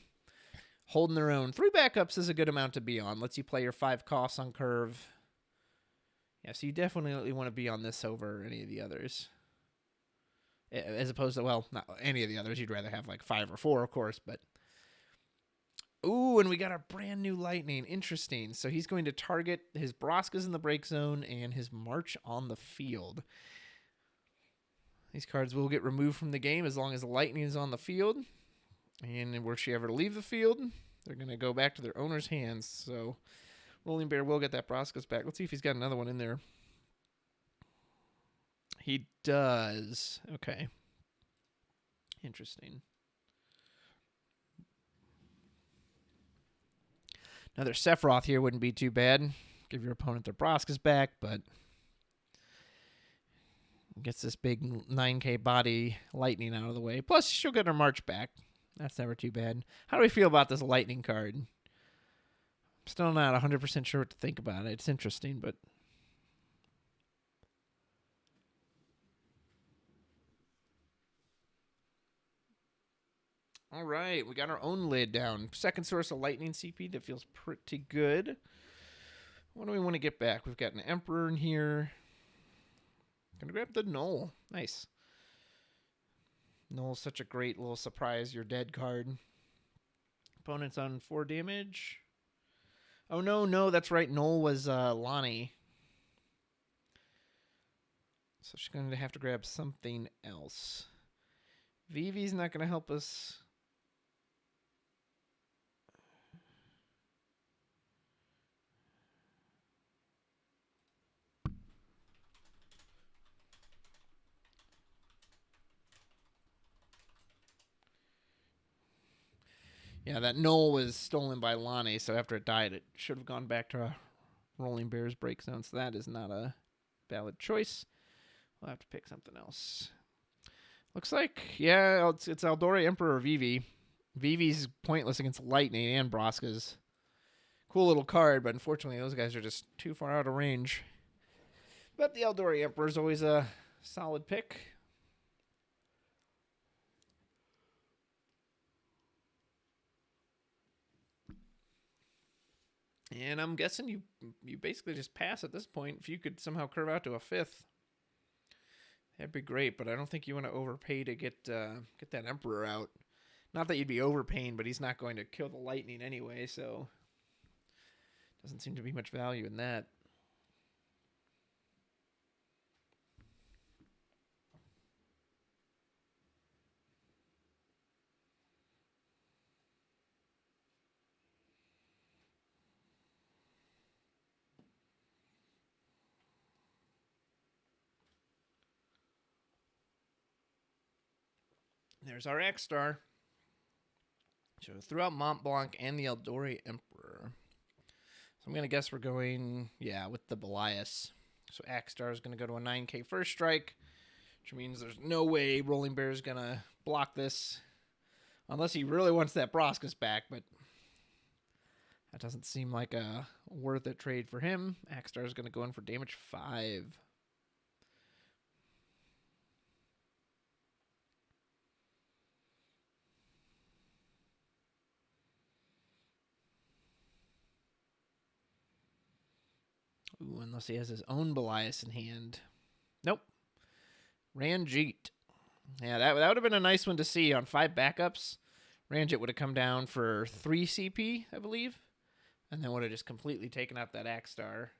holding their own. 3 backups is a good amount to be on. Lets you play your 5 costs on curve. Yeah, so you definitely want to be on this over any of the others. As opposed to, well, not any of the others. You'd rather have 5 or 4, of course, but... Ooh, and we got our brand new Lightning. Interesting. So he's going to target his Braskas in the break zone and his March on the field. These cards will get removed from the game as long as the Lightning is on the field. And were she ever to leave the field, they're going to go back to their owner's hands. So RollingBear will get that Braskas back. Let's see if he's got another one in there. He does. Okay. Interesting. Another Sephiroth here wouldn't be too bad. Give your opponent their Braskas back, but... Gets this big 9K body Lightning out of the way. Plus, she'll get her March back. That's never too bad. How do we feel about this Lightning card? I'm still not 100% sure what to think about it. It's interesting, but... All right, we got our own lid down. Second source of Lightning CP that feels pretty good. What do we want to get back? We've got an Emperor in here. Gonna grab the Knoll. Nice. Knoll's such a great little surprise you're dead card. Opponent's on 4 damage. Oh, no, that's right. Knoll was Lonnie. So she's going to have to grab something else. Vivi's not going to help us. Yeah, that Knoll was stolen by Lonnie, so after it died, it should have gone back to RollingBear's break zone, so that is not a valid choice. We'll have to pick something else. Looks like, yeah, it's Eldori Emperor Vivi. Vivi's pointless against Lightning and Broska's. Cool little card, but unfortunately those guys are just too far out of range. But the Eldori Emperor is always a solid pick. And I'm guessing you basically just pass at this point. If you could somehow curve out to a 5th, that'd be great. But I don't think you want to overpay to get that Emperor out. Not that you'd be overpaying, but he's not going to kill the Lightning anyway, so doesn't seem to be much value in that. There's our X-Star. So throughout Mont Blanc and the Eldori Emperor. So I'm going to guess we're going, with the Belias. So X-Star is going to go to a 9K first strike, which means there's no way RollingBear is going to block this. Unless he really wants that Broskis back, but that doesn't seem like a worth it trade for him. X-Star is going to go in for damage 5. Ooh, unless he has his own Belias in hand. Nope. Ranjit. Yeah, that would have been a nice one to see on 5 backups. Ranjit would have come down for 3 CP, I believe. And then would have just completely taken out that X-Star.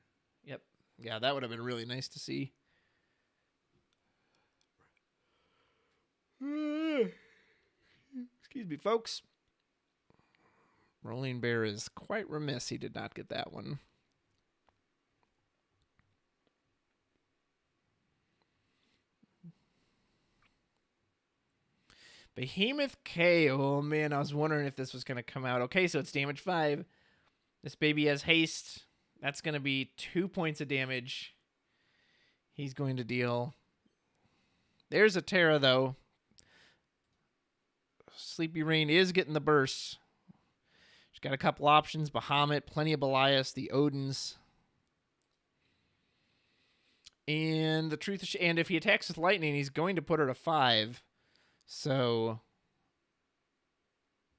Yep. Yeah, that would have been really nice to see. Excuse me, folks. RollingBear is quite remiss he did not get that one. Behemoth K. Oh, man, I was wondering if this was going to come out. Okay, so it's damage 5. This baby has haste. That's going to be 2 points of damage. He's going to deal. There's a Terra, though. Sleepy Rain is getting the burst. She's got a couple options. Bahamut, plenty of Belias, the Odins. And the truth is, and if he attacks with lightning, he's going to put her to 5. So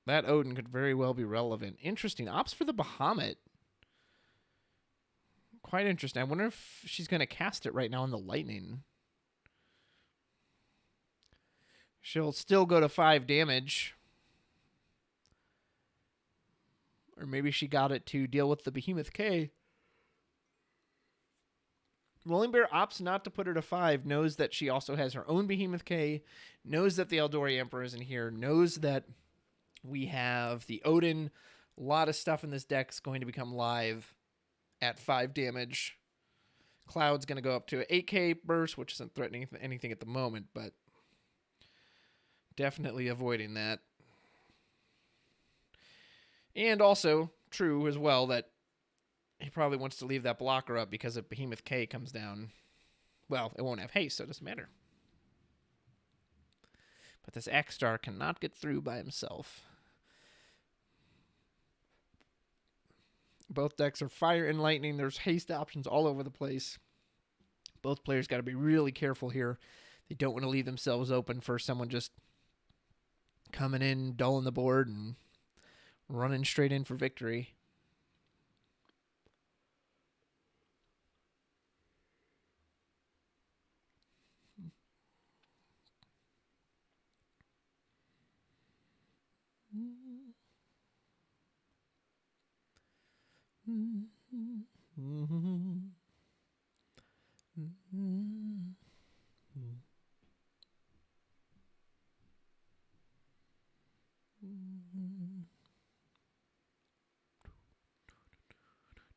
that Odin could very well be relevant. Interesting. Opts for the Bahamut. Quite interesting. I wonder if she's going to cast it right now on the lightning. She'll still go to 5 damage. Or maybe she got it to deal with the Behemoth K. RollingBear opts not to put her to 5, knows that she also has her own Behemoth K, knows that the Eldori Emperor is in here, knows that we have the Odin. A lot of stuff in this deck is going to become live at 5 damage. Cloud's going to go up to an 8K burst, which isn't threatening anything at the moment, but definitely avoiding that. And also, true as well, that he probably wants to leave that blocker up because if Behemoth K comes down, well, it won't have haste, so it doesn't matter. But this X-Star cannot get through by himself. Both decks are fire and lightning. There's haste options all over the place. Both players got to be really careful here. They don't want to leave themselves open for someone just coming in, dulling the board, and running straight in for victory.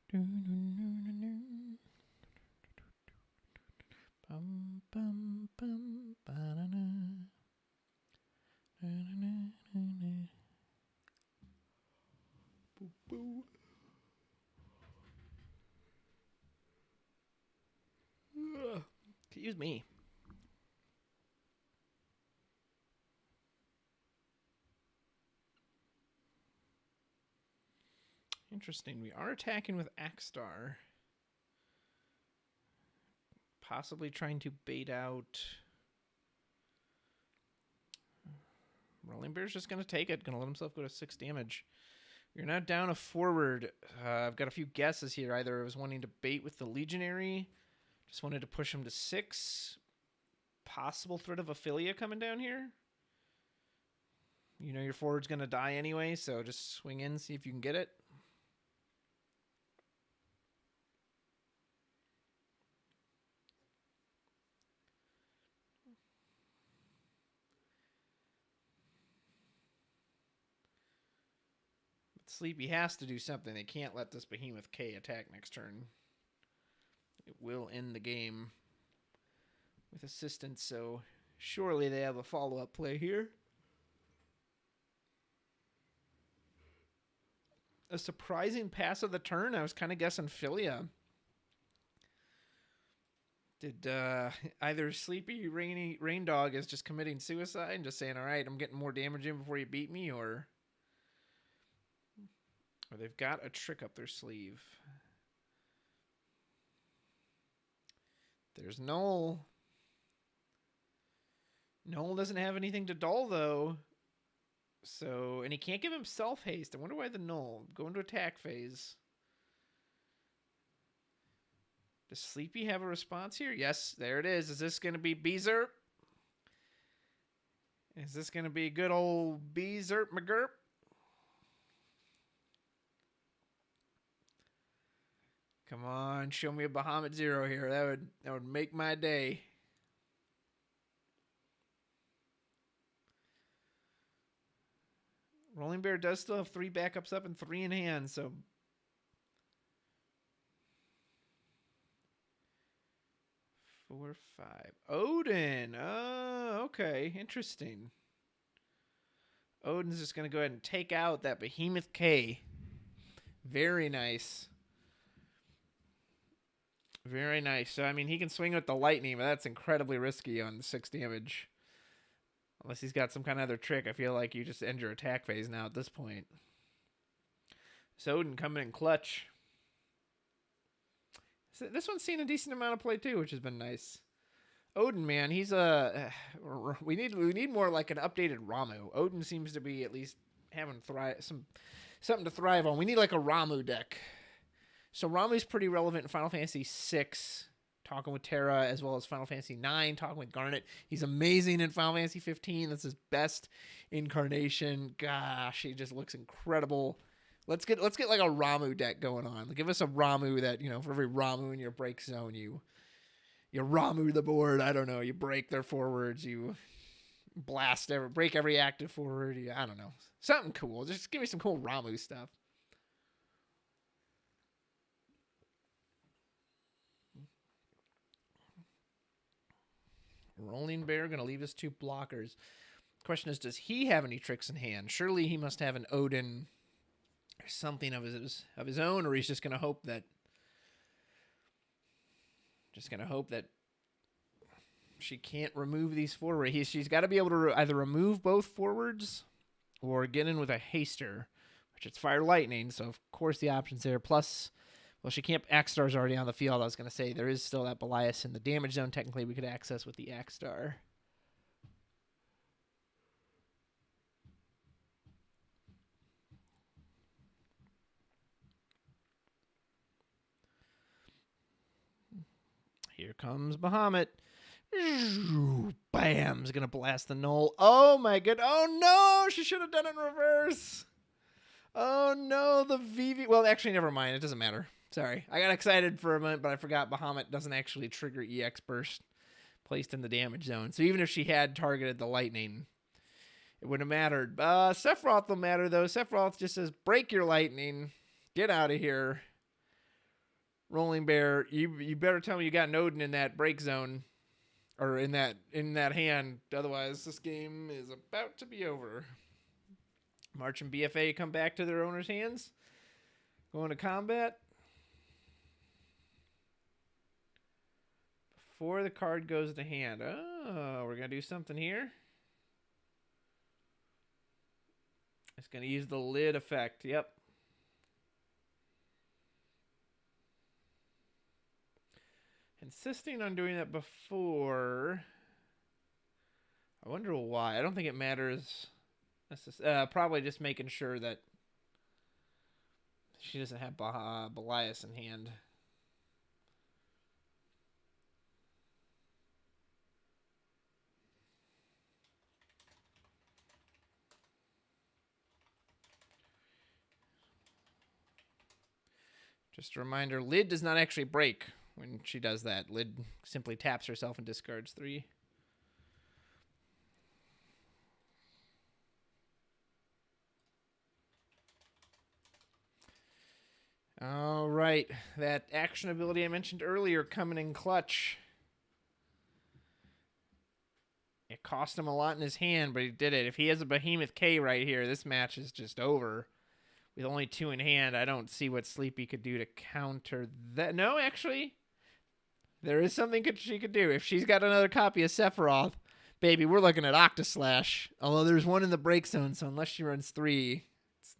Bum, bum, bum, ba-da-na. Boo, boo. Excuse me. Interesting. We are attacking with Axstar. Possibly trying to bait out. RollingBear's just going to take it. Going to let himself go to 6 damage. You're not down a forward. I've got a few guesses here. Either I was wanting to bait with the Legionary. Just wanted to push him to 6. Possible threat of Ophelia coming down here. You know your forward's going to die anyway, so just swing in, see if you can get it. Sleepy has to do something. They can't let this Behemoth K attack next turn. It will end the game with assistance, so surely they have a follow-up play here. A surprising pass of the turn. I was kind of guessing Philia. Did either SleepyRainDog is just committing suicide and just saying, all right, I'm getting more damage in before you beat me, or they've got a trick up their sleeve. There's Null. Null doesn't have anything to dull, though. So, and he can't give himself haste. I wonder why the Null. Go into attack phase. Does Sleepy have a response here? Yes, there it is. Is this going to be Beezerp? Is this going to be good old Beezerp McGurp? Come on, show me a Bahamut 0 here. That would make my day. RollingBear does still have 3 backups up and 3 in hand, so 4, 5. Odin. Oh, okay. Interesting. Odin's just going to go ahead and take out that Behemoth K. Very nice. Very nice. So, I mean, he can swing with the lightning, but that's incredibly risky on 6 damage. Unless he's got some kind of other trick. I feel like you just end your attack phase now at this point. So Odin coming in clutch. So this one's seen a decent amount of play too, which has been nice. Odin, man, he's we need more like an updated Ramu. Odin seems to be at least having something to thrive on. We need like a Ramu deck. So Ramu's pretty relevant in Final Fantasy VI, talking with Terra, as well as Final Fantasy IX, talking with Garnet. He's amazing in Final Fantasy 15. That's his best incarnation. Gosh, he just looks incredible. Let's get like a Ramu deck going on. Give us a Ramu that, you know, for every Ramu in your break zone, you Ramu the board. I don't know. You break their forwards. You break every active forward. I don't know. Something cool. Just give me some cool Ramu stuff. RollingBear going to leave his 2 blockers. Question is, does he have any tricks in hand? Surely he must have an Odin or something of his own, or he's just going to hope that she can't remove these forward. She's got to be able to either remove both forwards or get in with a haster, which it's Fire Lightning, so of course the options there. Plus, well, she can't. Axstar's already on the field. I was going to say there is still that Belias in the damage zone. Technically, we could access with the Axstar. Here comes Bahamut. Bam! Is going to blast the Null. Oh my god. Oh no! She should have done it in reverse. Oh no, the VV. Well, actually, never mind. It doesn't matter. Sorry. I got excited for a minute, but I forgot Bahamut doesn't actually trigger EX burst placed in the damage zone. So even if she had targeted the lightning, it wouldn't have mattered. Sephiroth will matter, though. Sephiroth just says, break your lightning. Get out of here. Rolling Bear, you better tell me you got an Odin in that break zone, or in that hand. Otherwise, this game is about to be over. March and BFA come back to their owner's hands. Going to combat. Before the card goes to hand. Oh, we're going to do something here. It's going to use the lid effect. Yep. Insisting on doing that before. I wonder why. I don't think it matters. Probably just making sure that she doesn't have Belias in hand. Just a reminder, lid does not actually break when she does that. Lid simply taps herself and discards 3. All right. That action ability I mentioned earlier coming in clutch. It cost him a lot in his hand, but he did it. If he has a Behemoth K right here, this match is just over. With only 2 in hand, I don't see what Sleepy could do to counter that. No, actually, there is something she could do. If she's got another copy of Sephiroth, baby, we're looking at Octoslash. Although there's one in the break zone, so unless she runs 3, it's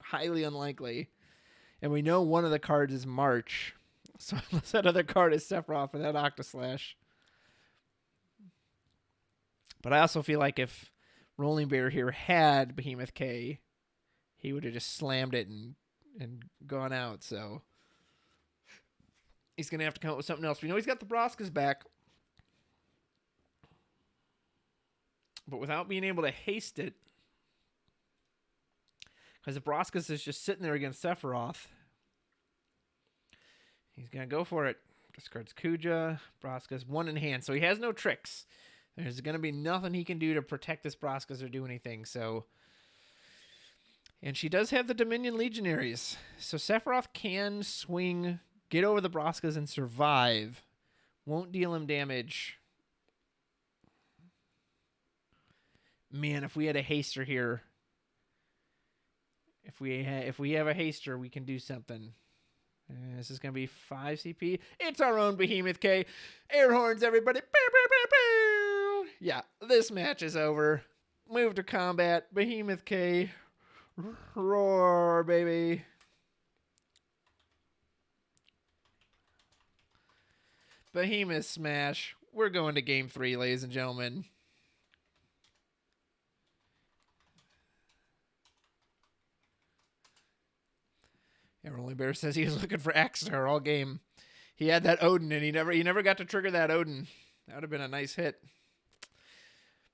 highly unlikely. And we know one of the cards is March. So unless that other card is Sephiroth for that Octoslash. But I also feel like if Rolling Bear here had Behemoth K, he would have just slammed it and gone out. So he's going to have to come up with something else. We know he's got the Broskas back. But without being able to haste it, because the Broskas is just sitting there against Sephiroth, he's going to go for it. Discards Kuja. Broskas 1 in hand. So he has no tricks. There's going to be nothing he can do to protect this Broskas or do anything. So, and she does have the Dominion Legionaries. So Sephiroth can swing, get over the Broskas and survive. Won't deal him damage. Man, if we had a haster here, if we have a haster, we can do something. This is going to be 5 CP. It's our own Behemoth K. Air horns, everybody. Bow, bow, bow, bow. Yeah, this match is over. Move to combat. Behemoth K. Roar, baby. Behemoth smash. We're going to game 3, ladies and gentlemen. Yeah, Rolling Bear says he was looking for Axstar all game. He had that Odin, and he never got to trigger that Odin. That would have been a nice hit.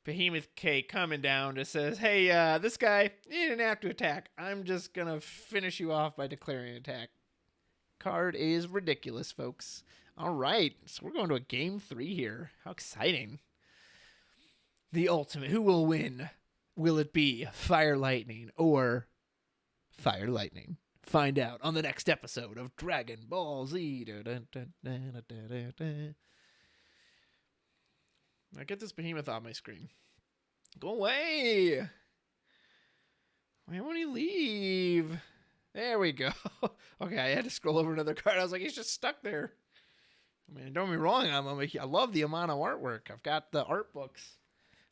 Behemoth K coming down just says, hey, this guy, you didn't have to attack. I'm just going to finish you off by declaring an attack. Card is ridiculous, folks. All right, so we're going to a game 3 here. How exciting. The ultimate. Who will win? Will it be Fire Lightning or Fire Lightning? Find out on the next episode of Dragon Ball Z. Now get this behemoth off my screen. Go away. Why won't he leave? There we go. Okay, I had to scroll over another card. I was like, he's just stuck there. I mean, don't get me wrong. I love the amount of artwork. I've got the art books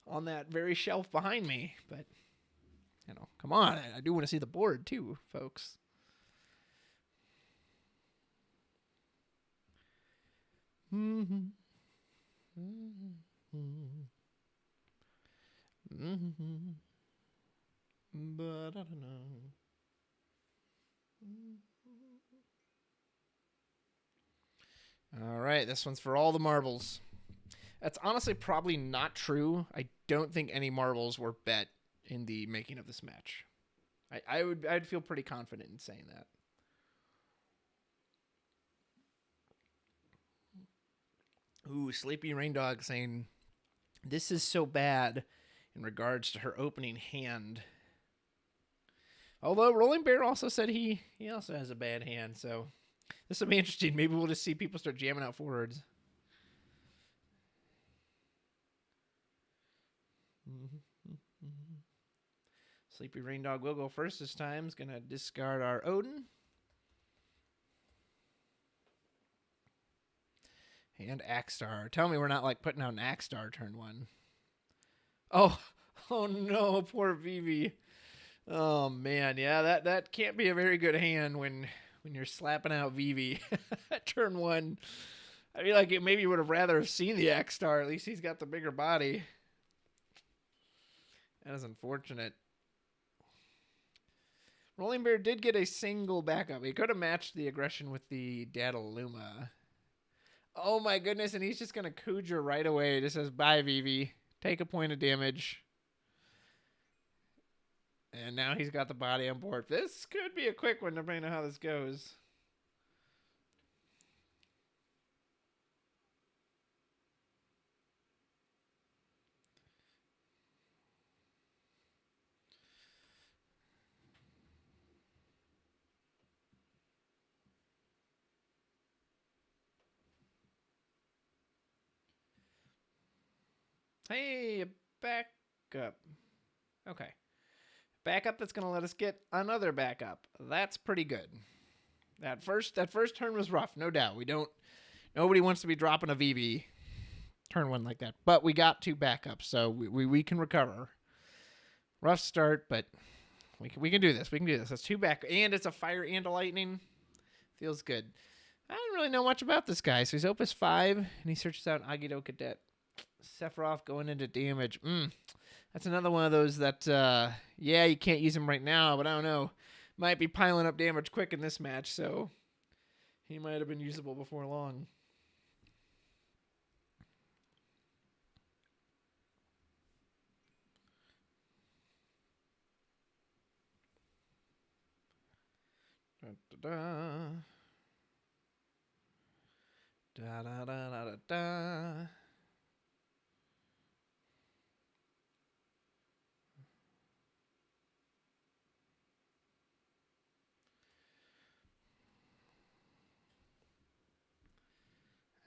on that very shelf behind me. But, you know, come on. I do want to see the board too, folks. But I don't know. All right, this one's for all the marbles. That's honestly probably not true. I don't think any marbles were bet in the making of this match. I'd feel pretty confident in saying that. Ooh, SleepyRainDog saying, this is so bad in regards to her opening hand. Although Rolling Bear also said he also has a bad hand, so This will be interesting. Maybe we'll just see people start jamming out forwards. SleepyRainDog will go first this time. He's going to discard our Odin. And Axstar. Tell me we're not like putting out an Axstar turn 1. Oh no, poor Vivi. Oh man, yeah, that can't be a very good hand when you're slapping out Vivi turn 1. I feel like it maybe would have rather have seen the Axstar. At least he's got the bigger body. That is unfortunate. RollingBear did get a single backup. He could have matched the aggression with the Dataluma. Oh my goodness, and he's just going to Kuja right away. It just says, bye, Vivi. Take a point of damage. And now he's got the body on board. This could be a quick one, depending on how this goes. Hey, a backup. Okay. Backup that's going to let us get another backup. That's pretty good. That first turn was rough, no doubt. Nobody wants to be dropping a VV turn 1 like that. But we got 2 backups, so we can recover. Rough start, but we can do this. We can do this. That's 2 back, and it's a fire and a lightning. Feels good. I don't really know much about this guy. So he's Opus 5, and he searches out Agito Cadet. Sephiroth going into damage. That's another one of those that, yeah, you can't use him right now, but I don't know. Might be piling up damage quick in this match, so he might have been usable before long. Da-da-da. Da-da-da-da-da.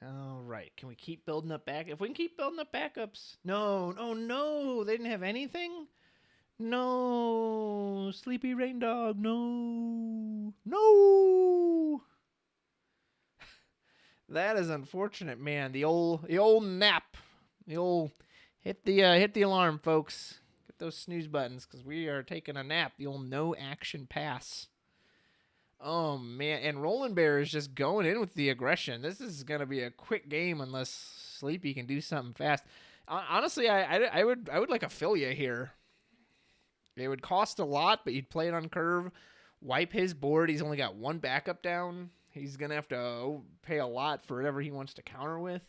All right. Can we keep building up back? If we can keep building up backups. No. Oh, no. They didn't have anything? No. SleepyRainDog. No. No. That is unfortunate, man. The old nap. The old hit the alarm, folks. Get those snooze buttons because we are taking a nap. The old no action pass. Oh, man. And RollingBear is just going in with the aggression. This is going to be a quick game unless Sleepy can do something fast. Honestly, I would like Affiliate here. It would cost a lot, but you'd play it on curve, wipe his board. He's only got 1 backup down. He's going to have to pay a lot for whatever he wants to counter with.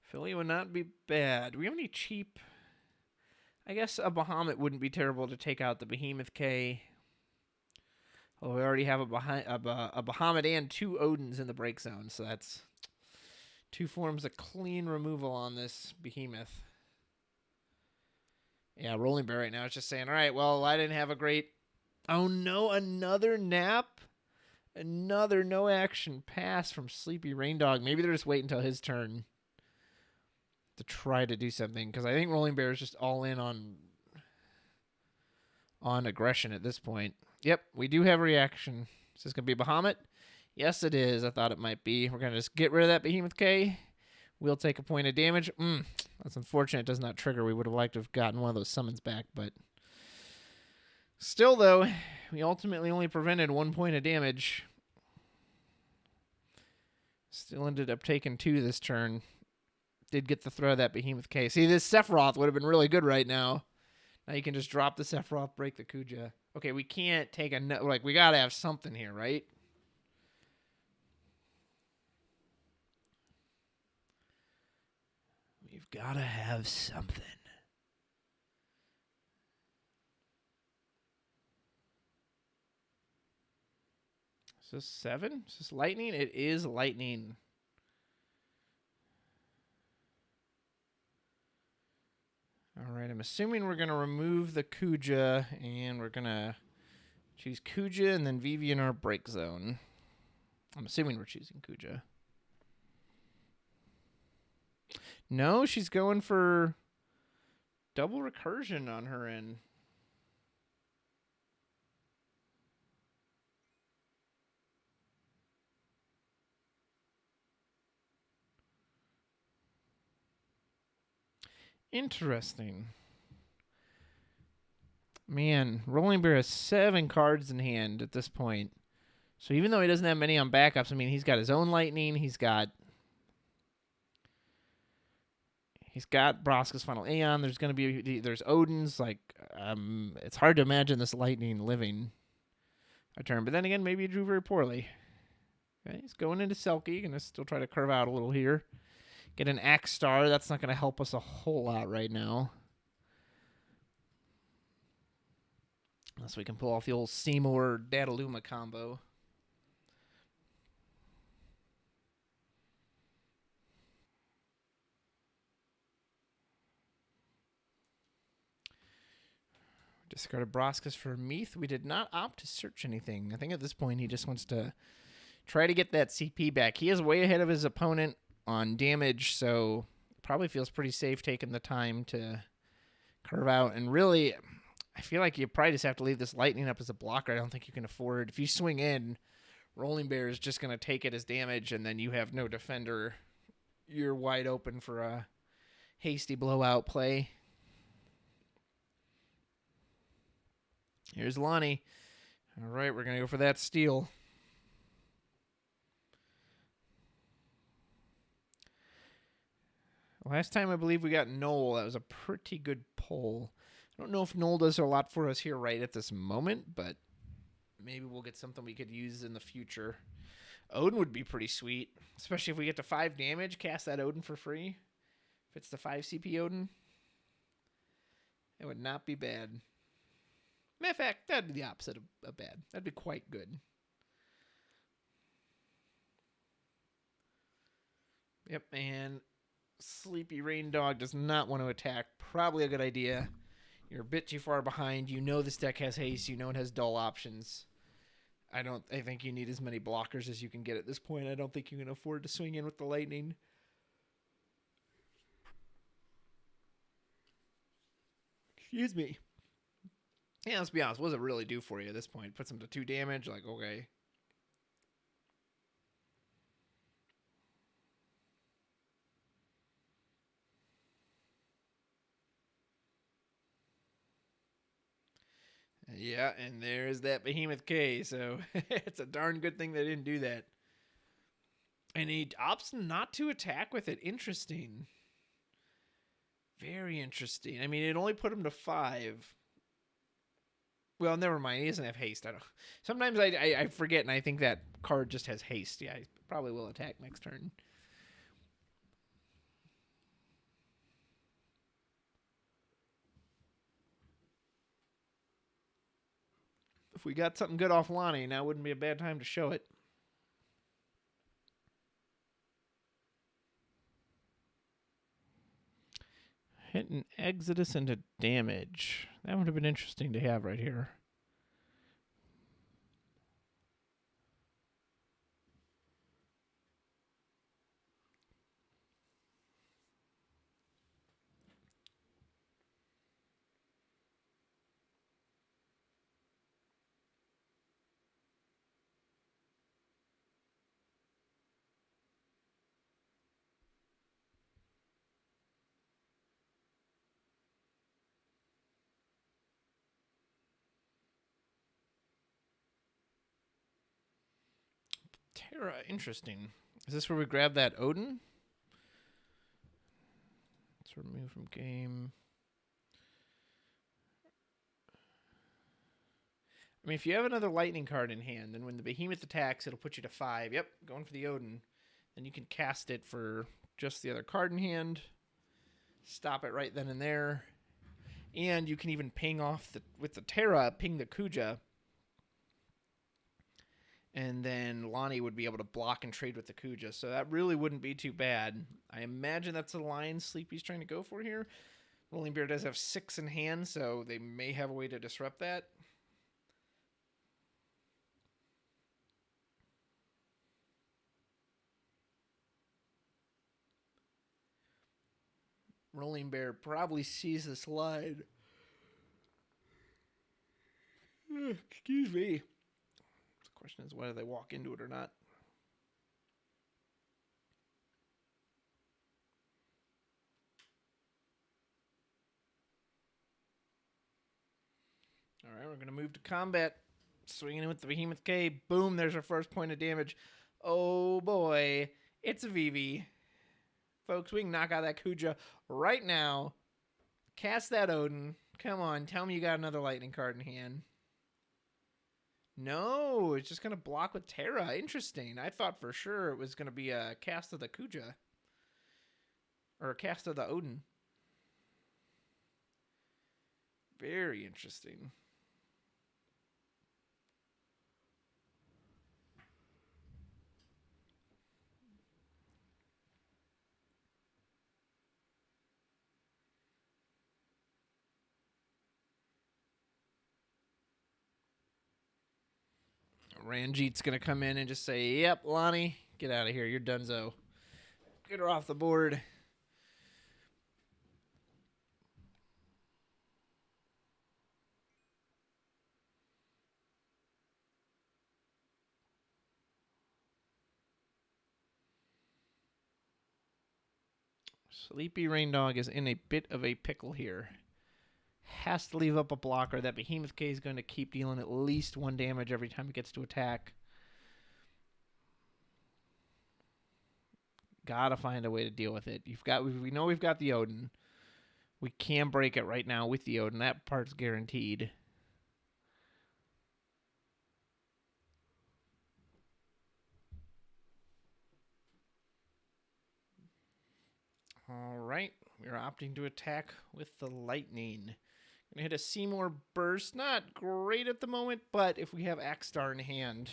Philly would not be bad. Do we have any cheap? I guess a Bahamut wouldn't be terrible to take out the Behemoth K. Oh, we already have a Bahamut and 2 Odins in the break zone, so that's 2 forms of clean removal on this Behemoth. Yeah, RollingBear right now is just saying, all right, well, I didn't have a great... Oh, no, another nap? Another no-action pass from SleepyRainDog. Maybe they're just waiting until his turn to try to do something, because I think RollingBear is just all in on aggression at this point. Yep, we do have a reaction. Is this going to be Bahamut? Yes, it is. I thought it might be. We're going to just get rid of that Behemoth K. We'll take a point of damage. That's unfortunate. It does not trigger. We would have liked to have gotten one of those summons back, but still, though, we ultimately only prevented 1 point of damage. Still ended up taking 2 this turn. Did get the throw of that Behemoth K. See, this Sephiroth would have been really good right now. Now you can just drop the Sephiroth, break the Kuja. Okay, we can't take a... Like, we got to have something here, right? We've got to have something. Is this 7? Is this lightning? It is lightning. All right, I'm assuming we're going to remove the Kuja, and we're going to choose Kuja and then Vivi in our break zone. I'm assuming we're choosing Kuja. No, she's going for double recursion on her end. Interesting. Man, RollingBear has 7 cards in hand at this point. So even though he doesn't have many on backups, I mean, he's got his own Lightning. He's got Broska's Final Aeon. There's Odin's. Like, it's hard to imagine this Lightning living a turn. But then again, maybe he drew very poorly. Okay, he's going into Selkie. Going to still try to curve out a little here. Get an Axe Star. That's not going to help us a whole lot right now. Unless we can pull off the old Seymour Dataluma combo. Discarded Broskus for Meath. We did not opt to search anything. I think at this point he just wants to try to get that CP back. He is way ahead of his opponent on damage, so probably feels pretty safe taking the time to curve out. And really, I feel like you probably just have to leave this Lightning up as a blocker. I don't think you can afford. If you swing in, RollingBear is just going to take it as damage, and then you have no defender. You're wide open for a hasty blowout play. Here's Lonnie. All right, we're going to go for that steal. Last time I believe we got Noel. That was a pretty good pull. I don't know if Noel does a lot for us here right at this moment, but maybe we'll get something we could use in the future. Odin would be pretty sweet, especially if we get to 5 damage, cast that Odin for free. If it's the 5 CP Odin, it would not be bad. Matter of fact, that'd be the opposite of bad. That'd be quite good. Yep, and SleepyRainDog does not want to attack. Probably a good idea. You're a bit too far behind. You know this deck has haste. You know it has dull options. I think you need as many blockers as you can get at this point. I don't think you can afford to swing in with the Lightning. Excuse me. Yeah, let's be honest. What does it really do for you at this point? Puts him to 2 damage? Like, okay. Yeah, and there's that Behemoth K. So it's a darn good thing they didn't do that. And he opts not to attack with it. Interesting. Very interesting. I mean, it only put him to 5. Well, never mind. He doesn't have haste. I don't. Sometimes I forget, and I think that card just has haste. Yeah, he probably will attack next turn. If we got something good off Lonnie, now wouldn't be a bad time to show it. Hit an Exodus into damage. That would have been interesting to have right here. Terra, interesting. Is this where we grab that Odin? Let's remove from game. I mean, if you have another Lightning card in hand, then when the Behemoth attacks, it'll put you to 5. Yep, going for the Odin. Then you can cast it for just the other card in hand. Stop it right then and there. And you can even ping off with the Terra, ping the Kuja. And then Lonnie would be able to block and trade with the Kuja. So that really wouldn't be too bad. I imagine that's the line Sleepy's trying to go for here. RollingBear does have 6 in hand, so they may have a way to disrupt that. RollingBear probably sees this line. Excuse me. The question is whether they walk into it or not. All right, we're going to move to combat. Swinging in with the Behemoth K. Boom, there's our first point of damage. Oh boy, it's a Vivi. Folks, we can knock out that Kuja right now. Cast that Odin. Come on, tell me you got another lightning card in hand. No, it's just going to block with Terra. Interesting. I thought for sure it was going to be a cast of the Kuja. Or a cast of the Odin. Very interesting. Ranjit's going to come in and just say, yep, Lonnie, get out of here. You're donezo. Get her off the board. SleepyRainDog is in a bit of a pickle here. Has to leave up a blocker. That Behemoth K is going to keep dealing at least 1 damage every time it gets to attack. Gotta find a way to deal with it. We know we've got the Odin. We can break it right now with the Odin. That part's guaranteed. All right. We're opting to attack with the lightning. Gonna hit a Seymour burst. Not great at the moment, but if we have Axstar in hand.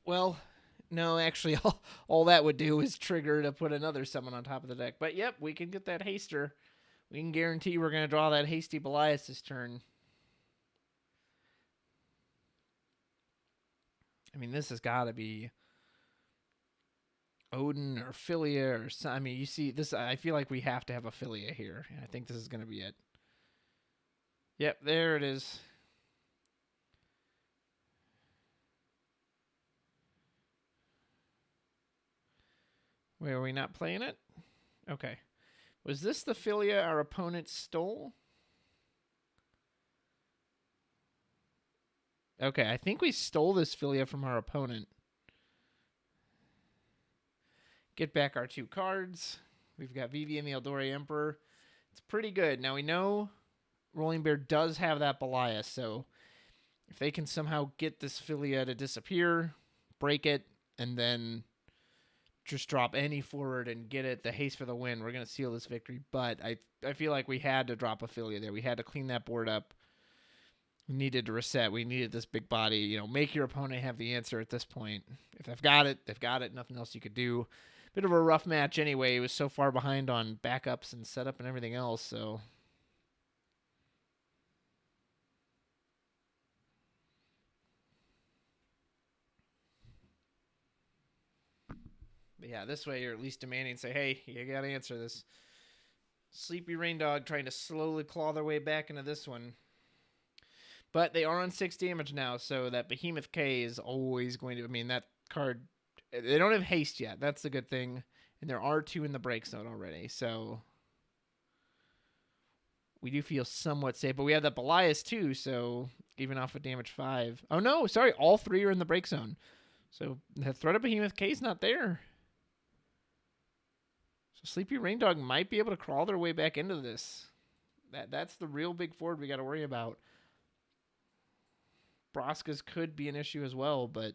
Well, no, actually, all that would do is trigger to put another summon on top of the deck. But yep, we can get that haster. We can guarantee we're going to draw that hasty Belias this turn. I mean, this has got to be Odin or Philia or something. I mean, you see this. I feel like we have to have a Philia here. And I think this is going to be it. Yep, there it is. Wait, are we not playing it? Okay. Was this the Philia our opponent stole? Okay, I think we stole this Philia from our opponent. Get back our 2 cards. We've got Vivi and the Eldori Emperor. It's pretty good. Now we know RollingBear does have that Belias, so if they can somehow get this Philia to disappear, break it, and then just drop any forward and get it the haste for the win, we're going to seal this victory. But I feel like we had to drop a Philia there. We had to clean that board up. We needed to reset. We needed this big body. You know, make your opponent have the answer at this point. If they've got it, they've got it. Nothing else you could do. Bit of a rough match anyway. He was so far behind on backups and setup and everything else, so... But yeah, this way you're at least demanding, say, hey, you got to answer this. SleepyRainDog trying to slowly claw their way back into this one. But they are on 6 damage now, so that Behemoth K is always going to... I mean, that card... They don't have haste yet. That's the good thing. And there are 2 in the break zone already, so... We do feel somewhat safe. But we have that Belias, too, so... Even off of damage 5. Oh, no, sorry. All 3 are in the break zone. So the threat of Behemoth K is not there. So SleepyRainDog might be able to crawl their way back into this. That's the real big forward we got to worry about. Broskas could be an issue as well, but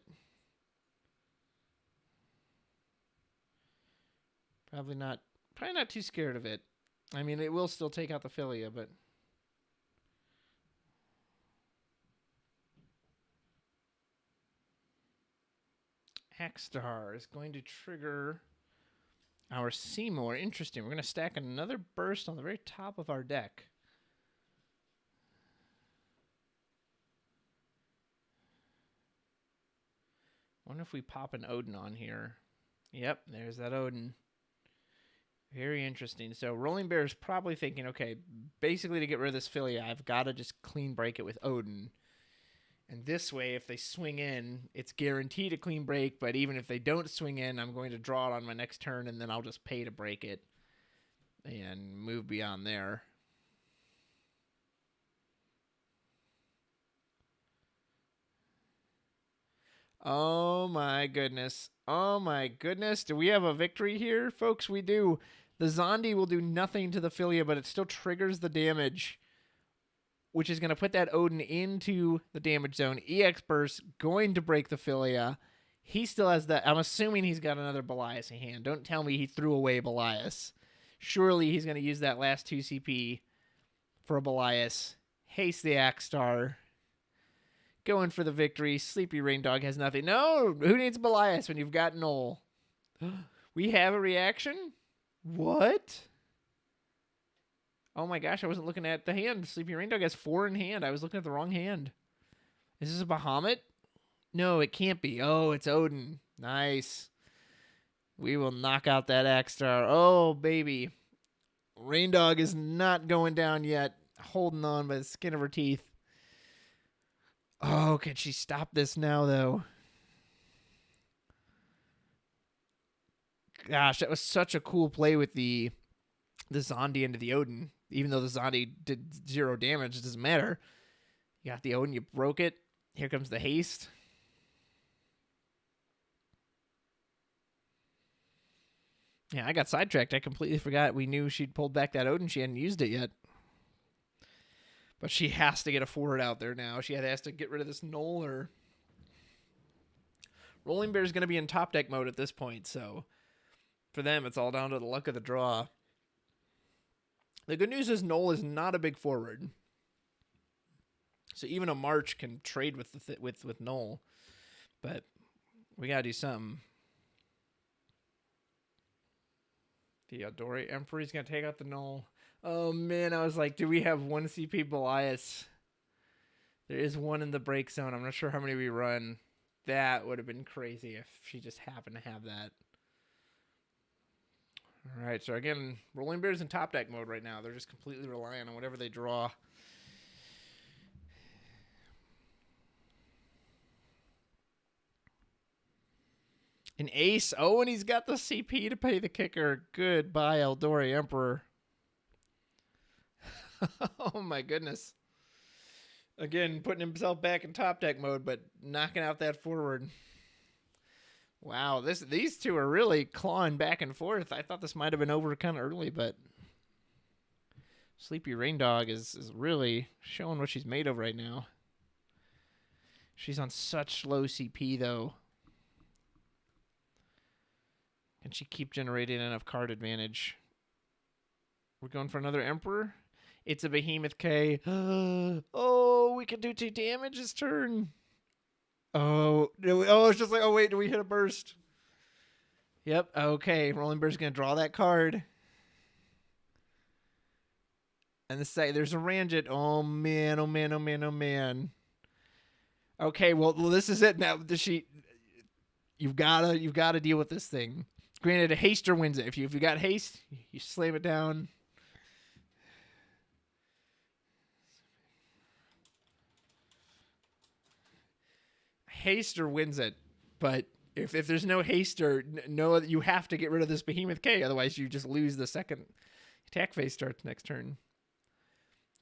probably not too scared of it. I mean, it will still take out the Philia, but Axstar is going to trigger our Seymour. Interesting. We're going to stack another burst on the very top of our deck. Wonder if we pop an Odin on here. Yep, there's that Odin. Very interesting. So RollingBear is probably thinking, okay, basically to get rid of this Philia, I've got to just clean break it with Odin. And this way, if they swing in, it's guaranteed a clean break. But even if they don't swing in, I'm going to draw it on my next turn, and then I'll just pay to break it and move beyond there. Oh, my goodness. Oh, my goodness. Do we have a victory here? Folks, we do. The Zondi will do nothing to the Philia, but it still triggers the damage, which is going to put that Odin into the damage zone. EX Burst going to break the Philia. He still has that. I'm assuming he's got another Belias in hand. Don't tell me he threw away Belias. Surely he's going to use that last 2 CP for a Belias. Haste the Axstar. Going for the victory. SleepyRainDog has nothing. No, who needs Belias when you've got Null? We have a reaction? What? Oh my gosh, I wasn't looking at the hand. SleepyRainDog has 4 in hand. I was looking at the wrong hand. Is this a Bahamut? No, it can't be. Oh, it's Odin. Nice. We will knock out that Axstar. Oh, baby. RainDog is not going down yet. Holding on by the skin of her teeth. Oh, can she stop this now, though? Gosh, that was such a cool play with the Zondi into the Odin. Even though the Zondi did 0 damage, it doesn't matter. You got the Odin, you broke it. Here comes the haste. Yeah, I got sidetracked. I completely forgot we knew she'd pulled back that Odin. She hadn't used it yet. But she has to get a forward out there now. She has to get rid of this Null, or RollingBear is going to be in top deck mode at this point, so for them, it's all down to the luck of the draw. The good news is Null is not a big forward, so even a March can trade with with Null, but we got to do something. The Eldori Emperor is going to take out the Null. Oh, man, I was like, do we have 1 CP Belias? There is 1 in the break zone. I'm not sure how many we run. That would have been crazy if she just happened to have that. All right, so again, RollingBear's in top deck mode right now. They're just completely relying on whatever they draw. An ace. Oh, and he's got the CP to pay the kicker. Goodbye, Eldori Emperor. Oh, my goodness. Again, putting himself back in top deck mode, but knocking out that forward. Wow, these two are really clawing back and forth. I thought this might have been over kind of early, but SleepyRainDog is really showing what she's made of right now. She's on such low CP, though. Can she keep generating enough card advantage? We're going for another Emperor. It's a Behemoth K. Oh, we can do 2 damage this turn. Oh, it's just like, oh, wait, do we hit a burst? Yep, okay. RollingBear's going to draw that card. And there's a Ranjit. Oh, man, oh, man, oh, man, oh, man. Okay, well, this is it now. You've got to deal with this thing. Granted, a haster wins it. If you got haste, you slam it down. Haster wins it, but if there's no haster, you have to get rid of this Behemoth K. Otherwise, you just lose the second attack phase starts next turn.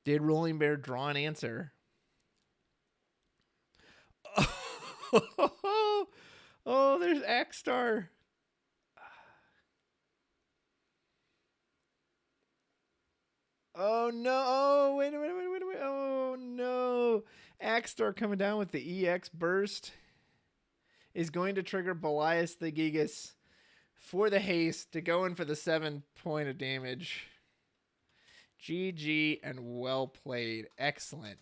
Did RollingBear draw an answer? Oh, there's Axstar. Oh no! Oh wait! Oh no! Axstar coming down with the EX burst is going to trigger Belias the Gigas for the haste to go in for the 7 point of damage. GG and well played. Excellent.